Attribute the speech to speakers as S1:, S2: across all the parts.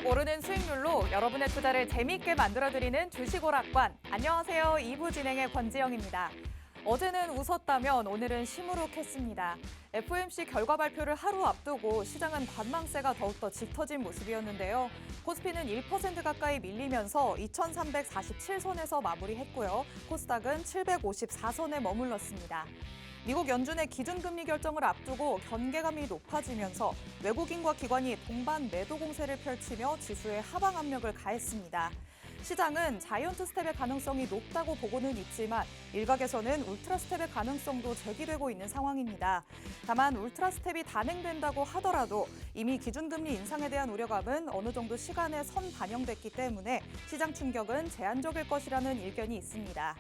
S1: 오르는 수익률로 여러분의 투자를 재미있게 만들어드리는 주식오락관. 안녕하세요. 2부 진행의 권지영입니다. 어제는 웃었다면 오늘은 시무룩했습니다. FOMC 결과 발표를 하루 앞두고 시장은 관망세가 더욱더 짙어진 모습이었는데요. 코스피는 1% 가까이 밀리면서 2347선에서 마무리했고요. 코스닥은 754선에 머물렀습니다. 미국 연준의 기준금리 결정을 앞두고 견계감이 높아지면서 외국인과 기관이 동반 매도 공세를 펼치며 지수에 하방 압력을 가했습니다. 시장은 자이언트 스텝의 가능성이 높다고 보고는 있지만 일각에서는 울트라 스텝의 가능성도 제기되고 있는 상황입니다. 다만 울트라 스텝이 단행된다고 하더라도 이미 기준금리 인상에 대한 우려감은 어느 정도 시간에 선 반영됐기 때문에 시장 충격은 제한적일 것이라는 의견이 있습니다.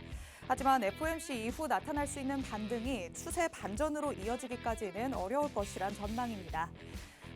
S1: 하지만 FOMC 이후 나타날 수 있는 반등이 추세 반전으로 이어지기까지는 어려울 것이란 전망입니다.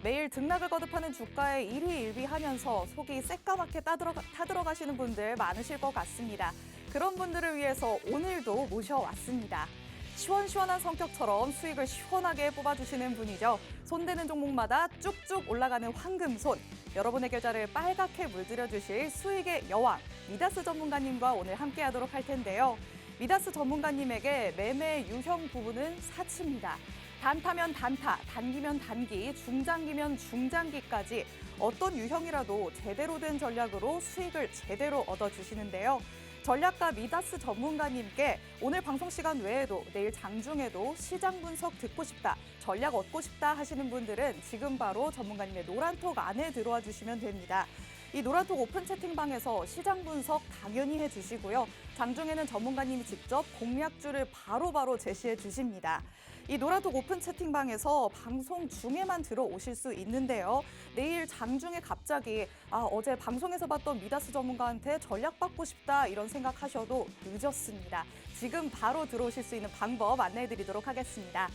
S1: 매일 등락을 거듭하는 주가에 일희일비하면서 속이 새까맣게 타들어가시는 분들 많으실 것 같습니다. 그런 분들을 위해서 오늘도 모셔왔습니다. 시원시원한 성격처럼 수익을 시원하게 뽑아주시는 분이죠. 손대는 종목마다 쭉쭉 올라가는 황금손. 여러분의 계좌를 빨갛게 물들여주실 수익의 여왕 미다스 전문가님과 오늘 함께하도록 할 텐데요. 미다스 전문가님에게 매매 유형 부분은 사치입니다. 단타면 단타, 단기면 단기, 중장기면 중장기까지 어떤 유형이라도 제대로 된 전략으로 수익을 제대로 얻어주시는데요. 전략가 미다스 전문가님께 오늘 방송 시간 외에도 내일 장중에도 시장 분석 듣고 싶다, 전략 얻고 싶다 하시는 분들은 지금 바로 전문가님의 노란톡 안에 들어와 주시면 됩니다. 이 노란톡 오픈 채팅방에서 시장 분석 당연히 해주시고요. 장중에는 전문가님이 직접 공략주를 바로바로 제시해 주십니다. 이 노란톡 오픈 채팅방에서 방송 중에만 들어오실 수 있는데요. 내일 장중에 갑자기 어제 방송에서 봤던 미다스 전문가한테 전략 받고 싶다 이런 생각하셔도 늦었습니다. 지금 바로 들어오실 수 있는 방법 안내해 드리도록 하겠습니다.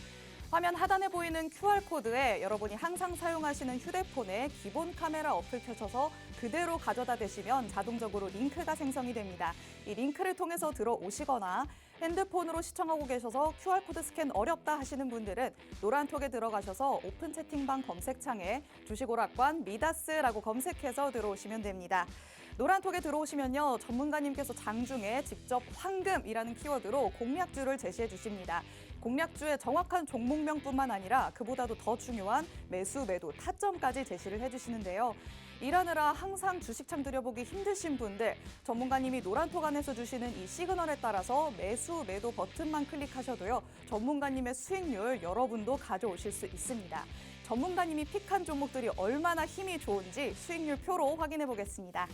S1: 화면 하단에 보이는 QR코드에 여러분이 항상 사용하시는 휴대폰에 기본 카메라 어플 켜셔서 그대로 가져다 대시면 자동적으로 링크가 생성이 됩니다. 이 링크를 통해서 들어오시거나 핸드폰으로 시청하고 계셔서 QR코드 스캔 어렵다 하시는 분들은 노란톡에 들어가셔서 오픈 채팅방 검색창에 주식오락관 미다스라고 검색해서 들어오시면 됩니다. 노란톡에 들어오시면요, 전문가님께서 장중에 직접 황금이라는 키워드로 공략주를 제시해 주십니다. 공략주의 정확한 종목명뿐만 아니라 그보다도 더 중요한 매수, 매도, 타점까지 제시를 해주시는데요. 일하느라 항상 주식창 들여보기 힘드신 분들, 전문가님이 노란톡 안에서 주시는 이 시그널에 따라서 매수, 매도 버튼만 클릭하셔도요, 전문가님의 수익률 여러분도 가져오실 수 있습니다. 전문가님이 픽한 종목들이 얼마나 힘이 좋은지 수익률 표로 확인해 보겠습니다.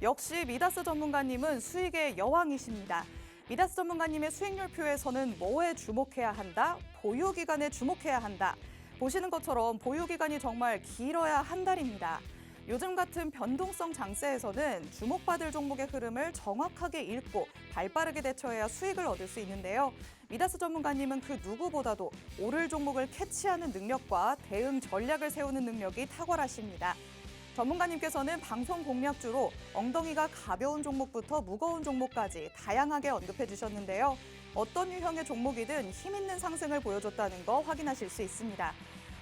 S1: 역시 미다스 전문가님은 수익의 여왕이십니다. 미다스 전문가님의 수익률 표에서는 뭐에 주목해야 한다? 보유기간에 주목해야 한다. 보시는 것처럼 보유기간이 정말 길어야 한 달입니다. 요즘 같은 변동성 장세에서는 주목받을 종목의 흐름을 정확하게 읽고 발빠르게 대처해야 수익을 얻을 수 있는데요. 미다스 전문가님은 그 누구보다도 오를 종목을 캐치하는 능력과 대응 전략을 세우는 능력이 탁월하십니다. 전문가님께서는 방송 공략주로 엉덩이가 가벼운 종목부터 무거운 종목까지 다양하게 언급해 주셨는데요. 어떤 유형의 종목이든 힘 있는 상승을 보여줬다는 거 확인하실 수 있습니다.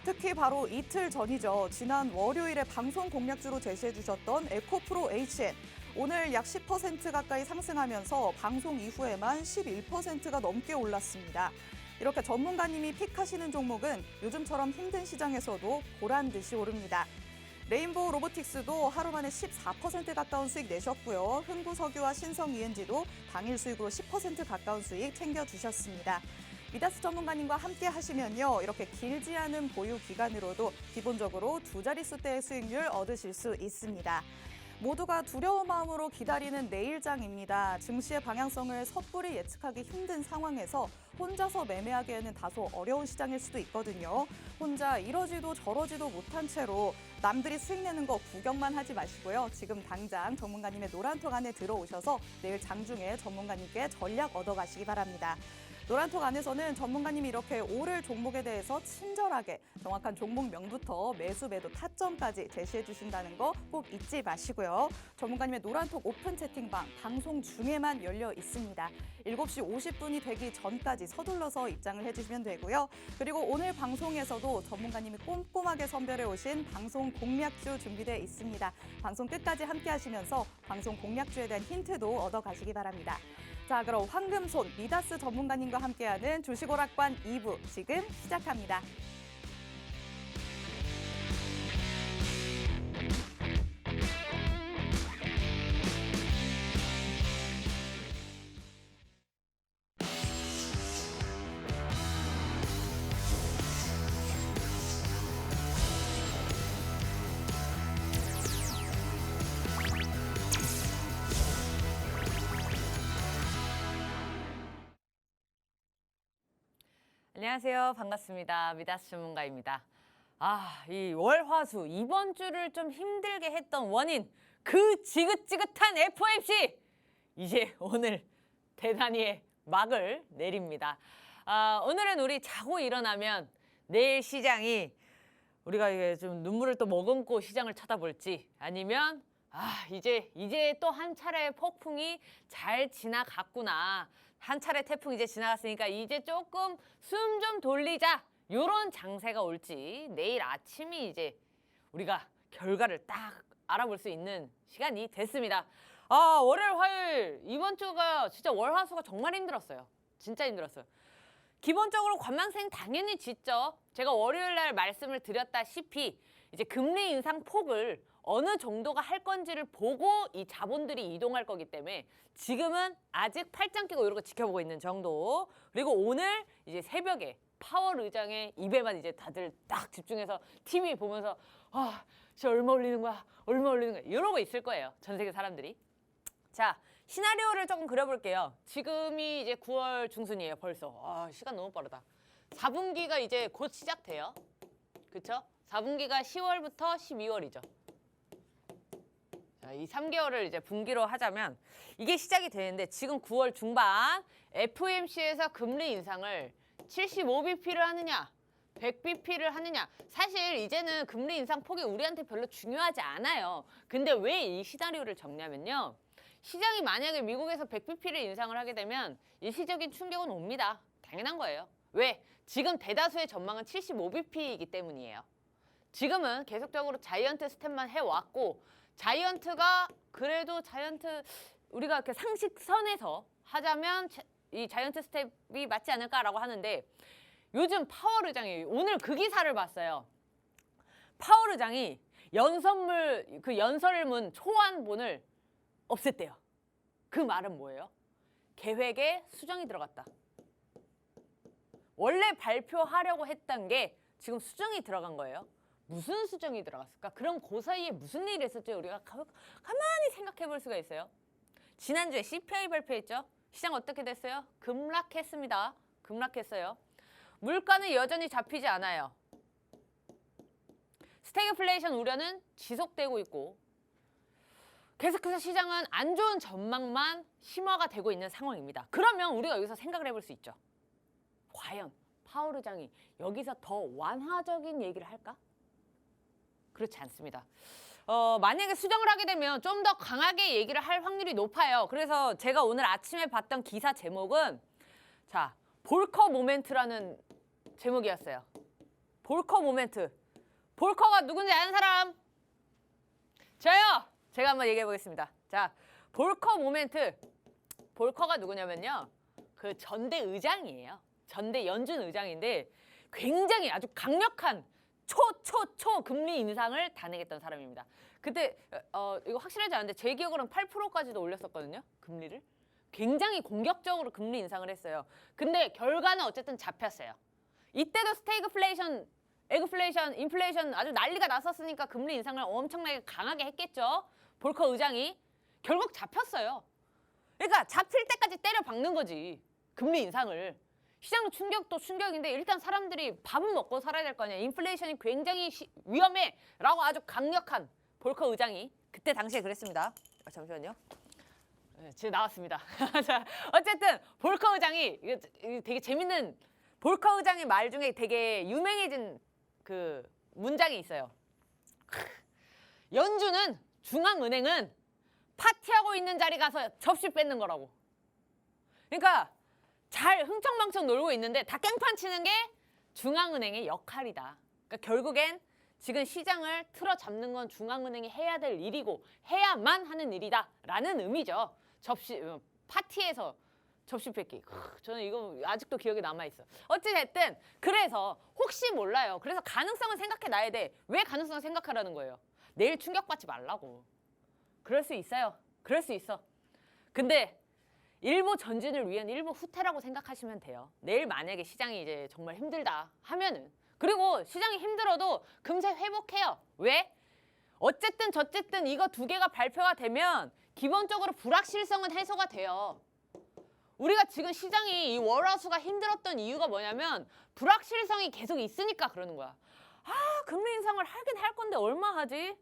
S1: 특히 바로 이틀 전이죠. 지난 월요일에 방송 공략주로 제시해 주셨던 에코프로 HN. 오늘 약 10% 가까이 상승하면서 방송 이후에만 11%가 넘게 올랐습니다. 이렇게 전문가님이 픽하시는 종목은 요즘처럼 힘든 시장에서도 보란 듯이 오릅니다. 레인보우 로보틱스도 하루 만에 14% 가까운 수익 내셨고요. 흥구석유와 신성ENG도 당일 수익으로 10% 가까운 수익 챙겨주셨습니다. 미다스 전문가님과 함께 하시면요, 이렇게 길지 않은 보유 기간으로도 기본적으로 두 자릿수대의 수익률 얻으실 수 있습니다. 모두가 두려운 마음으로 기다리는 내일장입니다. 증시의 방향성을 섣불리 예측하기 힘든 상황에서 혼자서 매매하기에는 다소 어려운 시장일 수도 있거든요. 혼자 이러지도 저러지도 못한 채로 남들이 수익 내는 거 구경만 하지 마시고요. 지금 당장 전문가님의 노란톡 안에 들어오셔서 내일 장중에 전문가님께 전략 얻어가시기 바랍니다. 노란톡 안에서는 전문가님이 이렇게 오를 종목에 대해서 친절하게 정확한 종목명부터 매수, 매도, 타점까지 제시해 주신다는 거 꼭 잊지 마시고요. 전문가님의 노란톡 오픈 채팅방 방송 중에만 열려 있습니다. 7시 50분이 되기 전까지 서둘러서 입장을 해주시면 되고요. 그리고 오늘 방송에서도 전문가님이 꼼꼼하게 선별해 오신 방송 공략주 준비되어 있습니다. 방송 끝까지 함께 하시면서 방송 공략주에 대한 힌트도 얻어가시기 바랍니다. 자, 그럼 황금손 미다스 전문가님과 함께하는 주식오락관 2부 지금 시작합니다.
S2: 안녕하세요. 반갑습니다. 미다스 전문가입니다. 이 월화수 이번 주를 좀 힘들게 했던 원인 그 지긋지긋한 FOMC 이제 오늘 대단히 막을 내립니다. 오늘은 우리 자고 일어나면 내일 시장이 우리가 이게 좀 눈물을 또 머금고 시장을 쳐다볼지 아니면 이제 또 한 차례의 폭풍이 잘 지나갔구나. 한 차례 태풍 이제 지나갔으니까 이제 조금 숨 좀 돌리자. 요런 장세가 올지 내일 아침이 이제 우리가 결과를 딱 알아볼 수 있는 시간이 됐습니다. 월요일, 화요일 이번 주가 진짜 월화수가 정말 힘들었어요. 진짜 힘들었어요. 기본적으로 관망생 당연히 짖죠. 제가 월요일 날 말씀을 드렸다시피 이제 금리 인상 폭을 어느 정도가 할 건지를 보고 이 자본들이 이동할 거기 때문에 지금은 아직 팔짱 끼고 이러고 지켜보고 있는 정도. 그리고 오늘 이제 새벽에 파월 의장의 입에만 이제 다들 딱 집중해서 TV 보면서 진짜 얼마 올리는 거야? 얼마 올리는 거야? 이러고 있을 거예요. 전 세계 사람들이. 자, 시나리오를 조금 그려볼게요. 지금이 이제 9월 중순이에요. 벌써. 시간 너무 빠르다. 4분기가 이제 곧 시작돼요. 그쵸? 4분기가 10월부터 12월이죠. 자, 이 3개월을 이제 분기로 하자면 이게 시작이 되는데 지금 9월 중반 FOMC에서 금리 인상을 75bp를 하느냐 100bp를 하느냐. 사실 이제는 금리 인상 폭이 우리한테 별로 중요하지 않아요. 근데 왜 이 시나리오를 적냐면요. 시장이 만약에 미국에서 100bp를 인상을 하게 되면 일시적인 충격은 옵니다. 당연한 거예요. 왜? 지금 대다수의 전망은 75bp이기 때문이에요. 지금은 계속적으로 자이언트 스텝만 해왔고 자이언트가 그래도 우리가 이렇게 상식선에서 하자면 이 자이언트 스텝이 맞지 않을까라고 하는데 요즘 파월 의장이 오늘 그 기사를 봤어요. 파월 의장이 연설문 초안본을 없앴대요. 그 말은 뭐예요? 계획에 수정이 들어갔다. 원래 발표하려고 했던 게 지금 수정이 들어간 거예요. 무슨 수정이 들어갔을까? 그럼 그 사이에 무슨 일이 있었죠? 우리가 가만히 생각해 볼 수가 있어요. 지난주에 CPI 발표했죠? 시장 어떻게 됐어요? 급락했습니다. 급락했어요. 물가는 여전히 잡히지 않아요. 스태그플레이션 우려는 지속되고 있고 계속해서 시장은 안 좋은 전망만 심화가 되고 있는 상황입니다. 그러면 우리가 여기서 생각을 해볼 수 있죠. 과연 파월 의장이 여기서 더 완화적인 얘기를 할까? 그렇지 않습니다. 만약에 수정을 하게 되면 좀 더 강하게 얘기를 할 확률이 높아요. 그래서 제가 오늘 아침에 봤던 기사 제목은 자, 볼커 모멘트라는 제목이었어요. 볼커 모멘트. 볼커가 누군지 아는 사람? 저요! 제가 한번 얘기해 보겠습니다. 자, 볼커 모멘트. 볼커가 누구냐면요. 그 전대 의장이에요. 전대 연준 의장인데 굉장히 아주 강력한 초 금리 인상을 단행했던 사람입니다. 그때 이거 확실하지 않은데 제 기억으로는 8%까지도 올렸었거든요. 금리를. 굉장히 공격적으로 금리 인상을 했어요. 근데 결과는 어쨌든 잡혔어요. 이때도 스태그플레이션, 에그플레이션, 인플레이션 아주 난리가 났었으니까 금리 인상을 엄청나게 강하게 했겠죠. 볼커 의장이. 결국 잡혔어요. 그러니까 잡힐 때까지 때려 박는 거지. 금리 인상을. 시장 충격도 충격인데 일단 사람들이 밥은 먹고 살아야 될 거 아니야. 인플레이션이 굉장히 위험해 라고 아주 강력한 볼커 의장이 그때 당시에 그랬습니다. 잠시만요. 네, 지금 나왔습니다. 자, 어쨌든 볼커 의장이 이거 되게 재밌는 볼커 의장의 말 중에 되게 유명해진 그 문장이 있어요. 연준은 중앙은행은 파티하고 있는 자리 가서 접시 뺏는 거라고. 그러니까 잘 흥청망청 놀고 있는데 다 깽판 치는 게 중앙은행의 역할이다. 그러니까 결국엔 지금 시장을 틀어잡는 건 중앙은행이 해야 될 일이고 해야만 하는 일이다라는 의미죠. 파티에서 접시 뺏기. 저는 이거 아직도 기억에 남아있어. 어찌됐든 그래서 혹시 몰라요. 그래서 가능성은 생각해놔야 돼. 왜 가능성을 생각하라는 거예요? 내일 충격받지 말라고. 그럴 수 있어요. 그럴 수 있어. 근데 일부 전진을 위한 일부 후퇴라고 생각하시면 돼요. 내일 만약에 시장이 이제 정말 힘들다 하면은, 그리고 시장이 힘들어도 금세 회복해요. 왜? 어쨌든 저쨌든 이거 두 개가 발표가 되면 기본적으로 불확실성은 해소가 돼요. 우리가 지금 시장이 이 월화수가 힘들었던 이유가 뭐냐면 불확실성이 계속 있으니까 그러는 거야. 아, 금리 인상을 하긴 할 건데 얼마 하지?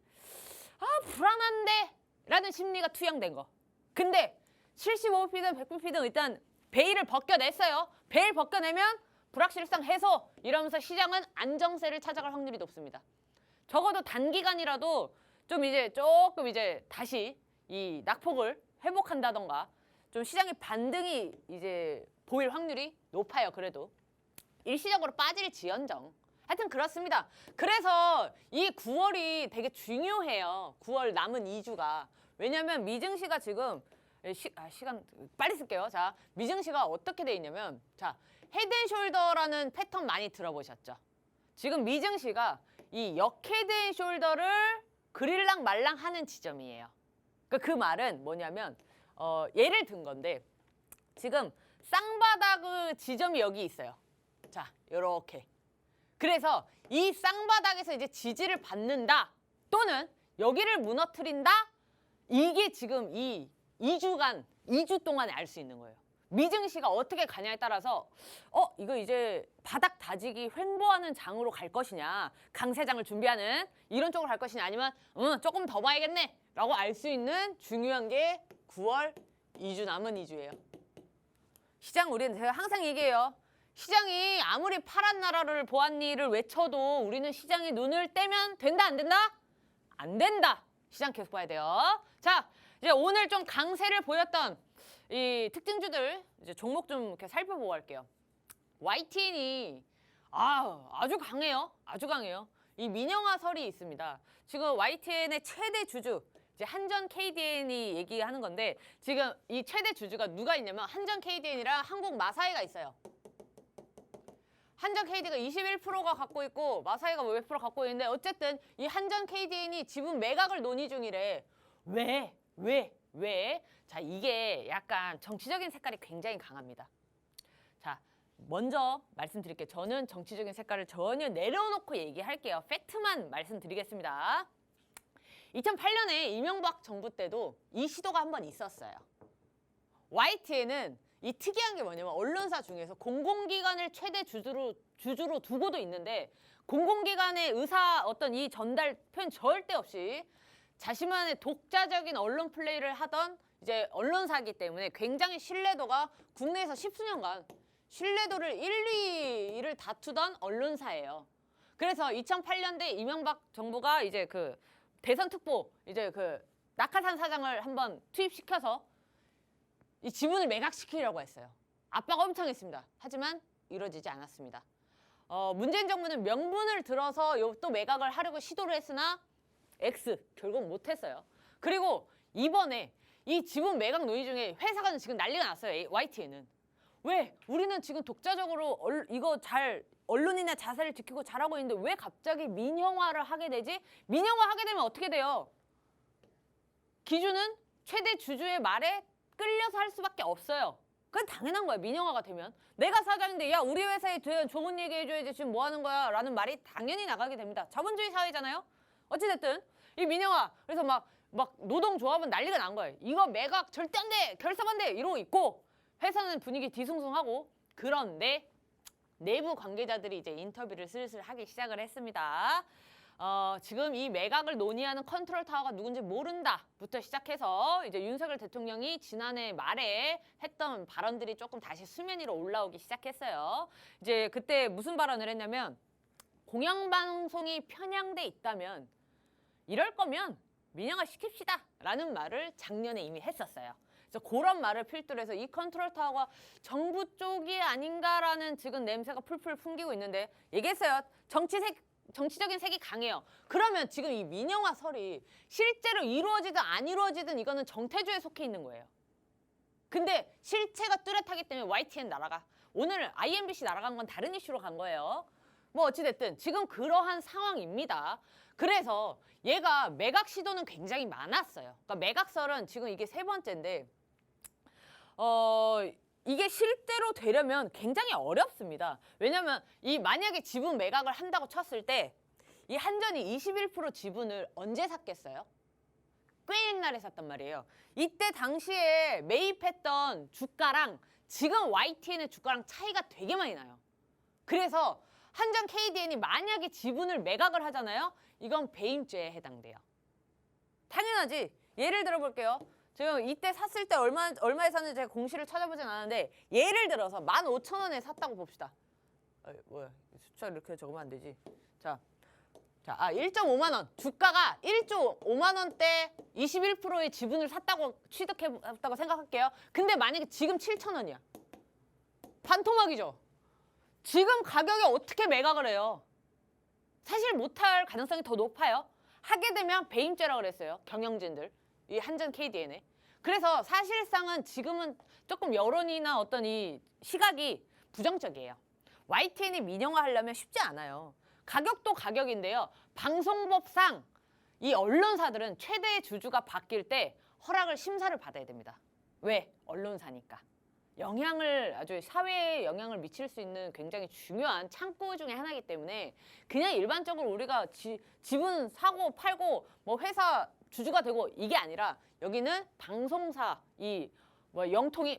S2: 아, 불안한데? 라는 심리가 투영된 거. 근데 75bp든 100bp든 일단 베일을 벗겨냈어요. 베일 벗겨내면 불확실성 해소 이러면서 시장은 안정세를 찾아갈 확률이 높습니다. 적어도 단기간이라도 좀 이제 조금 이제 다시 이 낙폭을 회복한다던가 좀 시장의 반등이 이제 보일 확률이 높아요. 그래도 일시적으로 빠질지언정. 하여튼 그렇습니다. 그래서 이 9월이 되게 중요해요. 9월 남은 2주가. 왜냐면 미증시가 지금 시간 빨리 쓸게요. 자, 미증시가 어떻게 돼 있냐면, 자, 헤드앤숄더라는 패턴 많이 들어보셨죠? 지금 미증시가 이 역헤드앤숄더를 그릴랑 말랑 하는 지점이에요. 그러니까 그 말은 뭐냐면 예를 든 건데, 지금 쌍바닥의 지점이 여기 있어요. 자, 요렇게. 그래서 이 쌍바닥에서 이제 지지를 받는다 또는 여기를 무너뜨린다, 이게 지금 이 2주 동안에 알 수 있는 거예요. 미증시가 어떻게 가냐에 따라서 이거 이제 바닥 다지기 횡보하는 장으로 갈 것이냐, 강세장을 준비하는 이런 쪽으로 갈 것이냐, 아니면 조금 더 봐야겠네 라고 알 수 있는 중요한 게 9월 2주 남은 2주예요. 시장, 우리는 제가 항상 얘기해요. 시장이 아무리 파란 나라를 보았니를 외쳐도 우리는 시장이 눈을 떼면 된다, 안 된다? 안 된다. 시장 계속 봐야 돼요. 자, 이제 오늘 좀 강세를 보였던 이 특징주들 이제 종목 좀 이렇게 살펴보고 할게요. YTN이 아주 강해요. 아주 강해요. 이 민영화설이 있습니다. 지금 YTN의 최대 주주 이제 한전 KDN이 얘기하는 건데, 지금 이 최대 주주가 누가 있냐면 한전 KDN이랑 한국 마사이가 있어요. 한전 KD가 21%가 갖고 있고 마사이가 몇 프로 갖고 있는데, 어쨌든 이 한전 KDN이 지분 매각을 논의 중이래. 왜? 자, 이게 약간 정치적인 색깔이 굉장히 강합니다. 자, 먼저 말씀드릴게요. 저는 정치적인 색깔을 전혀 내려놓고 얘기할게요. 팩트만 말씀드리겠습니다. 2008년에 이명박 정부 때도 이 시도가 한번 있었어요. YTN은 이 특이한 게 뭐냐면 언론사 중에서 공공기관을 최대 주주로 두고도 있는데, 공공기관의 의사 어떤 이 전달 표현 절대 없이 자신만의 독자적인 언론 플레이를 하던 이제 언론사이기 때문에 굉장히 신뢰도가 국내에서 10수년간 신뢰도를 1, 2위를 다투던 언론사예요. 그래서 2008년대 이명박 정부가 이제 그 대선 특보 이제 그 낙하산 사장을 한번 투입시켜서 이 지분을 매각시키려고 했어요. 압박 엄청 했습니다. 하지만 이루어지지 않았습니다. 문재인 정부는 명분을 들어서 또 매각을 하려고 시도를 했으나 결국 못했어요. 그리고 이번에 이 지분 매각 논의 중에 회사가 지금 난리가 났어요. YTN은. 왜? 우리는 지금 독자적으로 이거 잘 언론이나 자세를 지키고 잘하고 있는데 왜 갑자기 민영화를 하게 되지? 민영화 하게 되면 어떻게 돼요? 기준은 최대 주주의 말에 끌려서 할 수밖에 없어요. 그건 당연한 거야. 민영화가 되면. 내가 사장인데 야, 우리 회사에 대한 좋은 얘기 해줘야지, 지금 뭐 하는 거야? 라는 말이 당연히 나가게 됩니다. 자본주의 사회잖아요. 어찌됐든 이 민영화, 그래서 막 노동조합은 난리가 난 거예요. 이거 매각 절대 안 돼, 결석 안 돼 이러고 있고, 회사는 분위기 뒤숭숭하고. 그런데 내부 관계자들이 이제 인터뷰를 슬슬 하기 시작을 했습니다. 지금 이 매각을 논의하는 컨트롤 타워가 누군지 모른다부터 시작해서 이제 윤석열 대통령이 지난해 말에 했던 발언들이 조금 다시 수면 위로 올라오기 시작했어요. 이제 그때 무슨 발언을 했냐면 공영방송이 편향돼 있다면 이럴 거면 민영화 시킵시다 라는 말을 작년에 이미 했었어요. 그래서 그런 말을 필두로 해서 이 컨트롤 타워가 정부 쪽이 아닌가라는 지금 냄새가 풀풀 풍기고 있는데 얘기했어요. 정치적인 색이 강해요. 그러면 지금 이 민영화 설이 실제로 이루어지든 안 이루어지든 이거는 정태주에 속해 있는 거예요. 근데 실체가 뚜렷하기 때문에 YTN 날아가. 오늘 IMBC 날아간 건 다른 이슈로 간 거예요. 뭐 어찌됐든 지금 그러한 상황입니다. 그래서 얘가 매각 시도는 굉장히 많았어요. 그러니까 매각설은 지금 이게 세 번째인데 이게 실대로 되려면 굉장히 어렵습니다. 왜냐면 이 만약에 지분 매각을 한다고 쳤을 때 이 한전이 21% 지분을 언제 샀겠어요? 꽤 옛날에 샀단 말이에요. 이때 당시에 매입했던 주가랑 지금 YTN의 주가랑 차이가 되게 많이 나요. 그래서 한전 KDN이 만약에 지분을 매각을 하잖아요. 이건 배임죄에 해당돼요. 당연하지. 예를 들어 볼게요. 지금 이때 샀을 때 얼마에 샀는지 제가 공시를 찾아보진 않았는데 예를 들어서 15,000원에 샀다고 봅시다. 뭐야 숫자 이렇게 적으면 안 되지. 자, 1.5만 원. 주가가 1조 5만 원대 21%의 지분을 샀다고 취득해봤다고 생각할게요. 근데 만약에 지금 7,000원이야. 반토막이죠. 지금 가격에 어떻게 매각을 해요? 사실 못할 가능성이 더 높아요. 하게 되면 배임죄라고 그랬어요. 경영진들. 이 한전 KDN에. 그래서 사실상은 지금은 조금 여론이나 어떤 이 시각이 부정적이에요. YTN이 민영화하려면 쉽지 않아요. 가격도 가격인데요. 방송법상 이 언론사들은 최대의 주주가 바뀔 때 허락을 심사를 받아야 됩니다. 왜? 언론사니까. 아주 사회에 영향을 미칠 수 있는 굉장히 중요한 창구 중에 하나이기 때문에 그냥 일반적으로 우리가 지분 사고 팔고 뭐 회사 주주가 되고 이게 아니라 여기는 방송사 영통이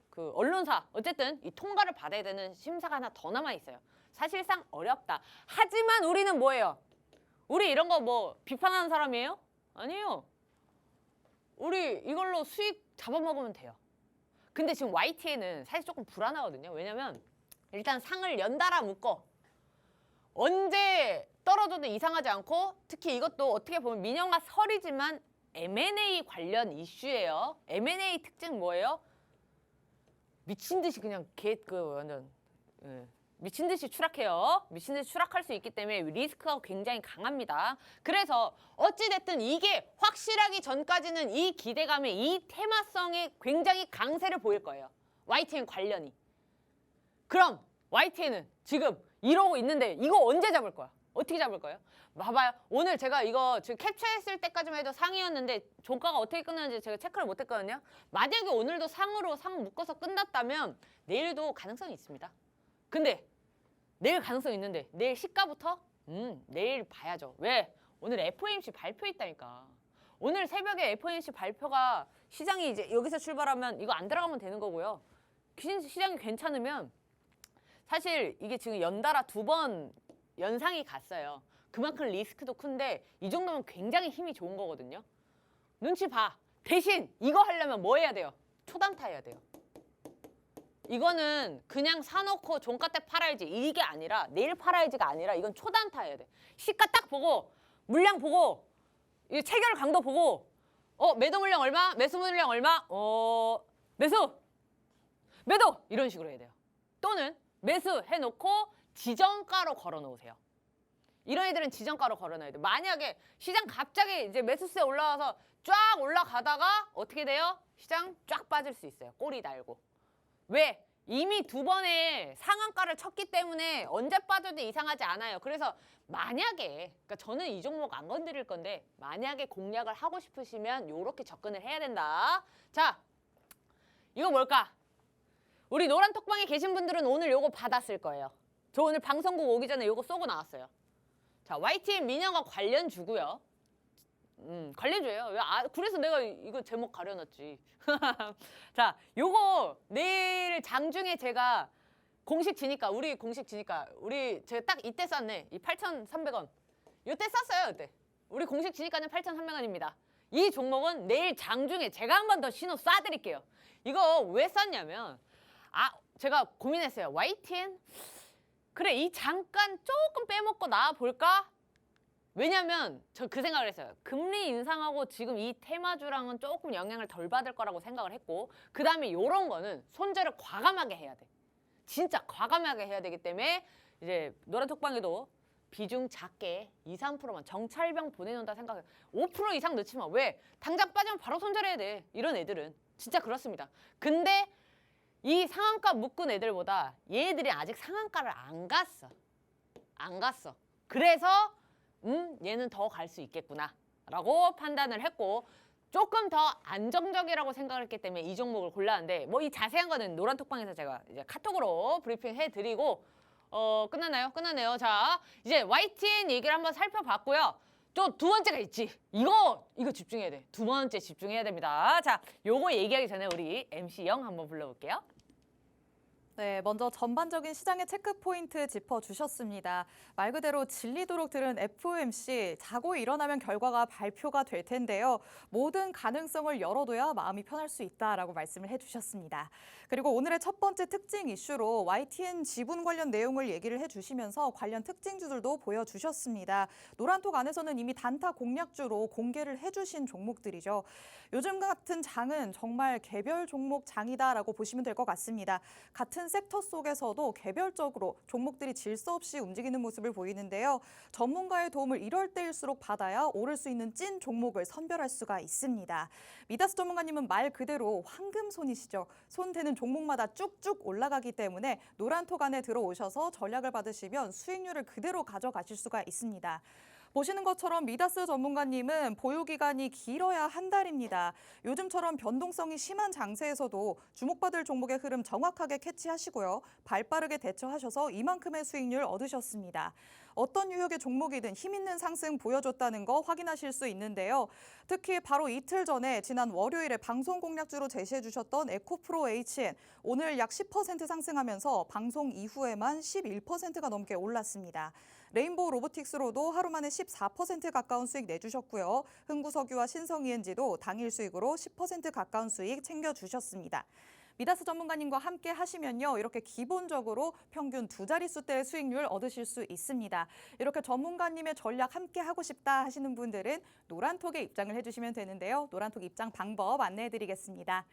S2: 그 언론사 어쨌든 이 통과를 받아야 되는 심사가 하나 더 남아 있어요. 사실상 어렵다. 하지만 우리는 뭐예요? 우리 이런 거 뭐 비판하는 사람이에요? 아니에요. 우리 이걸로 수익 잡아먹으면 돼요. 근데 지금 YTN은 사실 조금 불안하거든요. 왜냐면 일단 상을 연달아 묶어. 언제 떨어져도 이상하지 않고 특히 이것도 어떻게 보면 민영화 설이지만 M&A 관련 이슈예요. M&A 특징 뭐예요? 미친 듯이 그냥 완전 미친 듯이 추락해요. 미친 듯이 추락할 수 있기 때문에 리스크가 굉장히 강합니다. 그래서 어찌됐든 이게 확실하기 전까지는 이 기대감에 이 테마성에 굉장히 강세를 보일 거예요. YTN 관련이. 그럼 YTN은 지금 이러고 있는데 이거 언제 잡을 거야? 어떻게 잡을 거예요? 봐봐요. 오늘 제가 이거 지금 캡처했을 때까지만 해도 상이었는데 종가가 어떻게 끝나는지 제가 체크를 못했거든요. 만약에 오늘도 상으로 상 묶어서 끝났다면 내일도 가능성이 있습니다. 근데 내일 가능성 있는데 내일 시가부터? 내일 봐야죠. 왜? 오늘 FOMC 발표 있다니까. 오늘 새벽에 FOMC 발표가 시장이 이제 여기서 출발하면 이거 안 들어가면 되는 거고요. 시장이 괜찮으면 사실 이게 지금 연달아 2번 연상이 갔어요. 그만큼 리스크도 큰데 이 정도면 굉장히 힘이 좋은 거거든요. 눈치 봐. 대신 이거 하려면 뭐 해야 돼요? 초단타 해야 돼요. 이거는 그냥 사놓고 종가 때 팔아야지 이게 아니라 내일 팔아야지가 아니라 이건 초단타 해야 돼. 시가 딱 보고 물량 보고 이 체결 강도 보고 매도 물량 얼마? 매수 물량 얼마? 매도! 이런 식으로 해야 돼요. 또는 매수해놓고 지정가로 걸어놓으세요. 이런 애들은 지정가로 걸어놔야 돼요. 만약에 시장 갑자기 이제 매수세 올라와서 쫙 올라가다가 어떻게 돼요? 시장 쫙 빠질 수 있어요. 꼬리 달고. 왜? 이미 2번의 상한가를 쳤기 때문에 언제 빠져도 이상하지 않아요. 그래서 만약에, 그러니까 저는 이 종목 안 건드릴 건데 만약에 공략을 하고 싶으시면 이렇게 접근을 해야 된다. 자, 이거 뭘까? 우리 노란 톡방에 계신 분들은 오늘 요거 받았을 거예요. 저 오늘 방송국 오기 전에 요거 쏘고 나왔어요. 자, YTN 민영화 관련주고요. 관련주예요. 그래서 내가 이거 제목 가려놨지. 자, 요거 내일 장중에 제가 우리 제가 딱 이때 쌌네. 이 8,300원. 요때 쌌어요, 요때. 우리 공식 진입가는 8,300원입니다. 이 종목은 내일 장중에 제가 한 번 더 신호 쏴드릴게요. 이거 왜 쌌냐면 제가 고민했어요. YTN? 그래, 이 잠깐 조금 빼먹고 나와볼까? 왜냐면 저 그 생각을 했어요. 금리 인상하고 지금 이 테마주랑은 조금 영향을 덜 받을 거라고 생각을 했고, 그 다음에 요런 거는 손절을 과감하게 해야 돼. 진짜 과감하게 해야 되기 때문에 이제 노란톡방에도 비중 작게 2, 3%만 정찰병 보내놓는다 생각해. 5% 이상 넣지 마. 왜? 당장 빠지면 바로 손절해야 돼. 이런 애들은. 진짜 그렇습니다. 근데 이 상한가 묶은 애들보다 얘들이 아직 상한가를 안 갔어. 안 갔어. 그래서 얘는 더 갈 수 있겠구나 라고 판단을 했고, 조금 더 안정적이라고 생각을 했기 때문에 이 종목을 골랐는데, 뭐 이 자세한 거는 노란톡방에서 제가 이제 카톡으로 브리핑 해드리고, 끝났나요? 끝났네요. 자, 이제 YTN 얘기를 한번 살펴봤고요. 또 두 번째가 있지. 이거 집중해야 돼. 두 번째 집중해야 됩니다. 자, 요거 얘기하기 전에 우리 MC 영 한번 불러볼게요.
S1: 네, 먼저 전반적인 시장의 체크포인트 짚어주셨습니다. 말 그대로 질리도록 들은 FOMC, 자고 일어나면 결과가 발표가 될 텐데요. 모든 가능성을 열어둬야 마음이 편할 수 있다라고 말씀을 해주셨습니다. 그리고 오늘의 첫 번째 특징 이슈로 YTN 지분 관련 내용을 얘기를 해주시면서 관련 특징주들도 보여주셨습니다. 노란톡 안에서는 이미 단타 공략주로 공개를 해주신 종목들이죠. 요즘 같은 장은 정말 개별 종목 장이다라고 보시면 될 것 같습니다. 같은 섹터 속에서도 개별적으로 종목들이 질서 없이 움직이는 모습을 보이는데요. 전문가의 도움을 이럴 때일수록 받아야 오를 수 있는 찐 종목을 선별할 수가 있습니다. 미다스 전문가님은 말 그대로 황금손이시죠. 손 대는 종목마다 쭉쭉 올라가기 때문에 노란톡 안에 들어오셔서 전략을 받으시면 수익률을 그대로 가져가실 수가 있습니다. 보시는 것처럼 미다스 전문가님은 보유기간이 길어야 한 달입니다. 요즘처럼 변동성이 심한 장세에서도 주목받을 종목의 흐름 정확하게 캐치하시고요. 발빠르게 대처하셔서 이만큼의 수익률 얻으셨습니다. 어떤 유형의 종목이든 힘있는 상승 보여줬다는 거 확인하실 수 있는데요. 특히 바로 이틀 전에 지난 월요일에 방송 공략주로 제시해 주셨던 에코프로 HN, 오늘 약 10% 상승하면서 방송 이후에만 11%가 넘게 올랐습니다. 레인보우 로보틱스로도 하루 만에 14% 가까운 수익 내주셨고요. 흥구석유와 신성ENG도 당일 수익으로 10% 가까운 수익 챙겨주셨습니다. 미다스 전문가님과 함께 하시면요, 이렇게 기본적으로 평균 두 자릿수대의 수익률 얻으실 수 있습니다. 이렇게 전문가님의 전략 함께 하고 싶다 하시는 분들은 노란톡에 입장을 해주시면 되는데요. 노란톡 입장 방법 안내해드리겠습니다.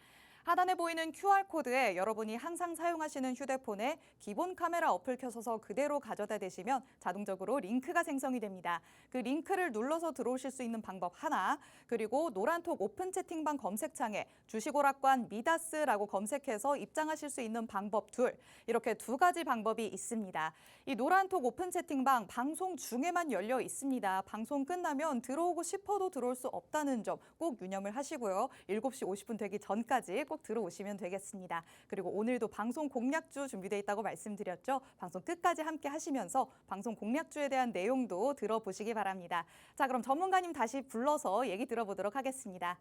S1: 하단에 보이는 QR코드에 여러분이 항상 사용하시는 휴대폰에 기본 카메라 어플 켜서 그대로 가져다 대시면 자동적으로 링크가 생성이 됩니다. 그 링크를 눌러서 들어오실 수 있는 방법 하나, 그리고 노란톡 오픈 채팅방 검색창에 주식오락관 미다스라고 검색해서 입장하실 수 있는 방법 둘, 이렇게 두 가지 방법이 있습니다. 이 노란톡 오픈 채팅방 방송 중에만 열려 있습니다. 방송 끝나면 들어오고 싶어도 들어올 수 없다는 점 꼭 유념을 하시고요. 7시 50분 되기 전까지 꼭 들어오시면 되겠습니다. 그리고 오늘도 방송 공략주 준비되어 있다고 말씀드렸죠. 방송 끝까지 함께 하시면서 방송 공략주에 대한 내용도 들어보시기 바랍니다. 자, 그럼 전문가님 다시 불러서 얘기 들어보도록 하겠습니다.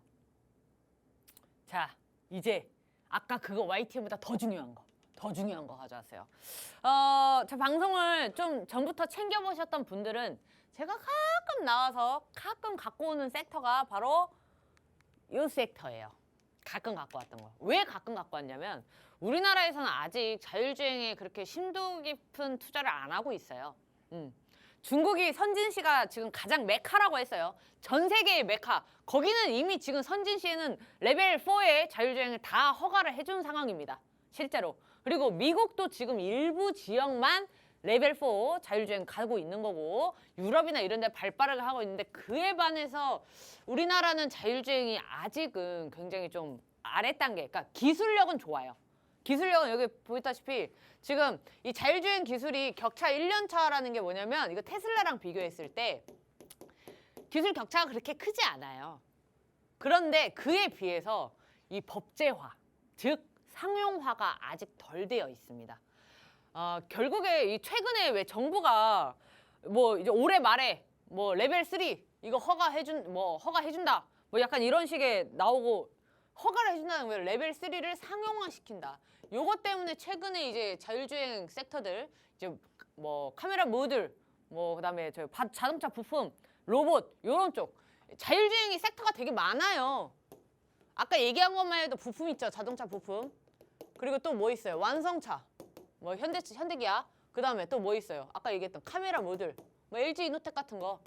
S2: 자, 이제 아까 그거 YTN보다 더 중요한 거 가져왔어요. 저 방송을 좀 전부터 챙겨보셨던 분들은 제가 가끔 나와서 가끔 갖고 오는 섹터가 바로 이 섹터예요. 가끔 갖고 왔던 거. 왜 가끔 갖고 왔냐면 우리나라에서는 아직 자율주행에 그렇게 심도 깊은 투자를 안 하고 있어요. 중국이 선진시가 지금 가장 메카라고 했어요. 전 세계의 메카. 거기는 이미 지금 선진시에는 레벨 4의 자율주행을 다 허가를 해준 상황입니다. 실제로. 그리고 미국도 지금 일부 지역만 레벨 4 자율주행 가고 있는 거고, 유럽이나 이런 데 발빠르게 하고 있는데, 그에 반해서 우리나라는 자율주행이 아직은 굉장히 좀 아래 단계, 그러니까 기술력은 좋아요. 기술력은 여기 보였다시피 지금 이 자율주행 기술이 격차 1년 차라는 게 뭐냐면, 이거 테슬라랑 비교했을 때 기술 격차가 그렇게 크지 않아요. 그런데 그에 비해서 이 법제화, 즉 상용화가 아직 덜 되어 있습니다. 결국에 이 최근에 왜 정부가 뭐 이제 올해 말에 뭐 레벨 3 이거 허가해준다 뭐 약간 이런 식의 나오고, 허가를 해준다는 거예요. 레벨 3를 상용화시킨다. 요것 때문에 최근에 이제 자율주행 섹터들, 이제 뭐 카메라 모듈, 뭐 그다음에 저 자동차 부품, 로봇 요런 쪽 자율주행이 섹터가 되게 많아요. 아까 얘기한 것만 해도 부품 있죠. 자동차 부품. 그리고 또 뭐 있어요? 완성차. 뭐 현대기아. 그다음에 또 뭐 있어요? 아까 얘기했던 카메라 모듈. 뭐 LG 이노텍 같은 거.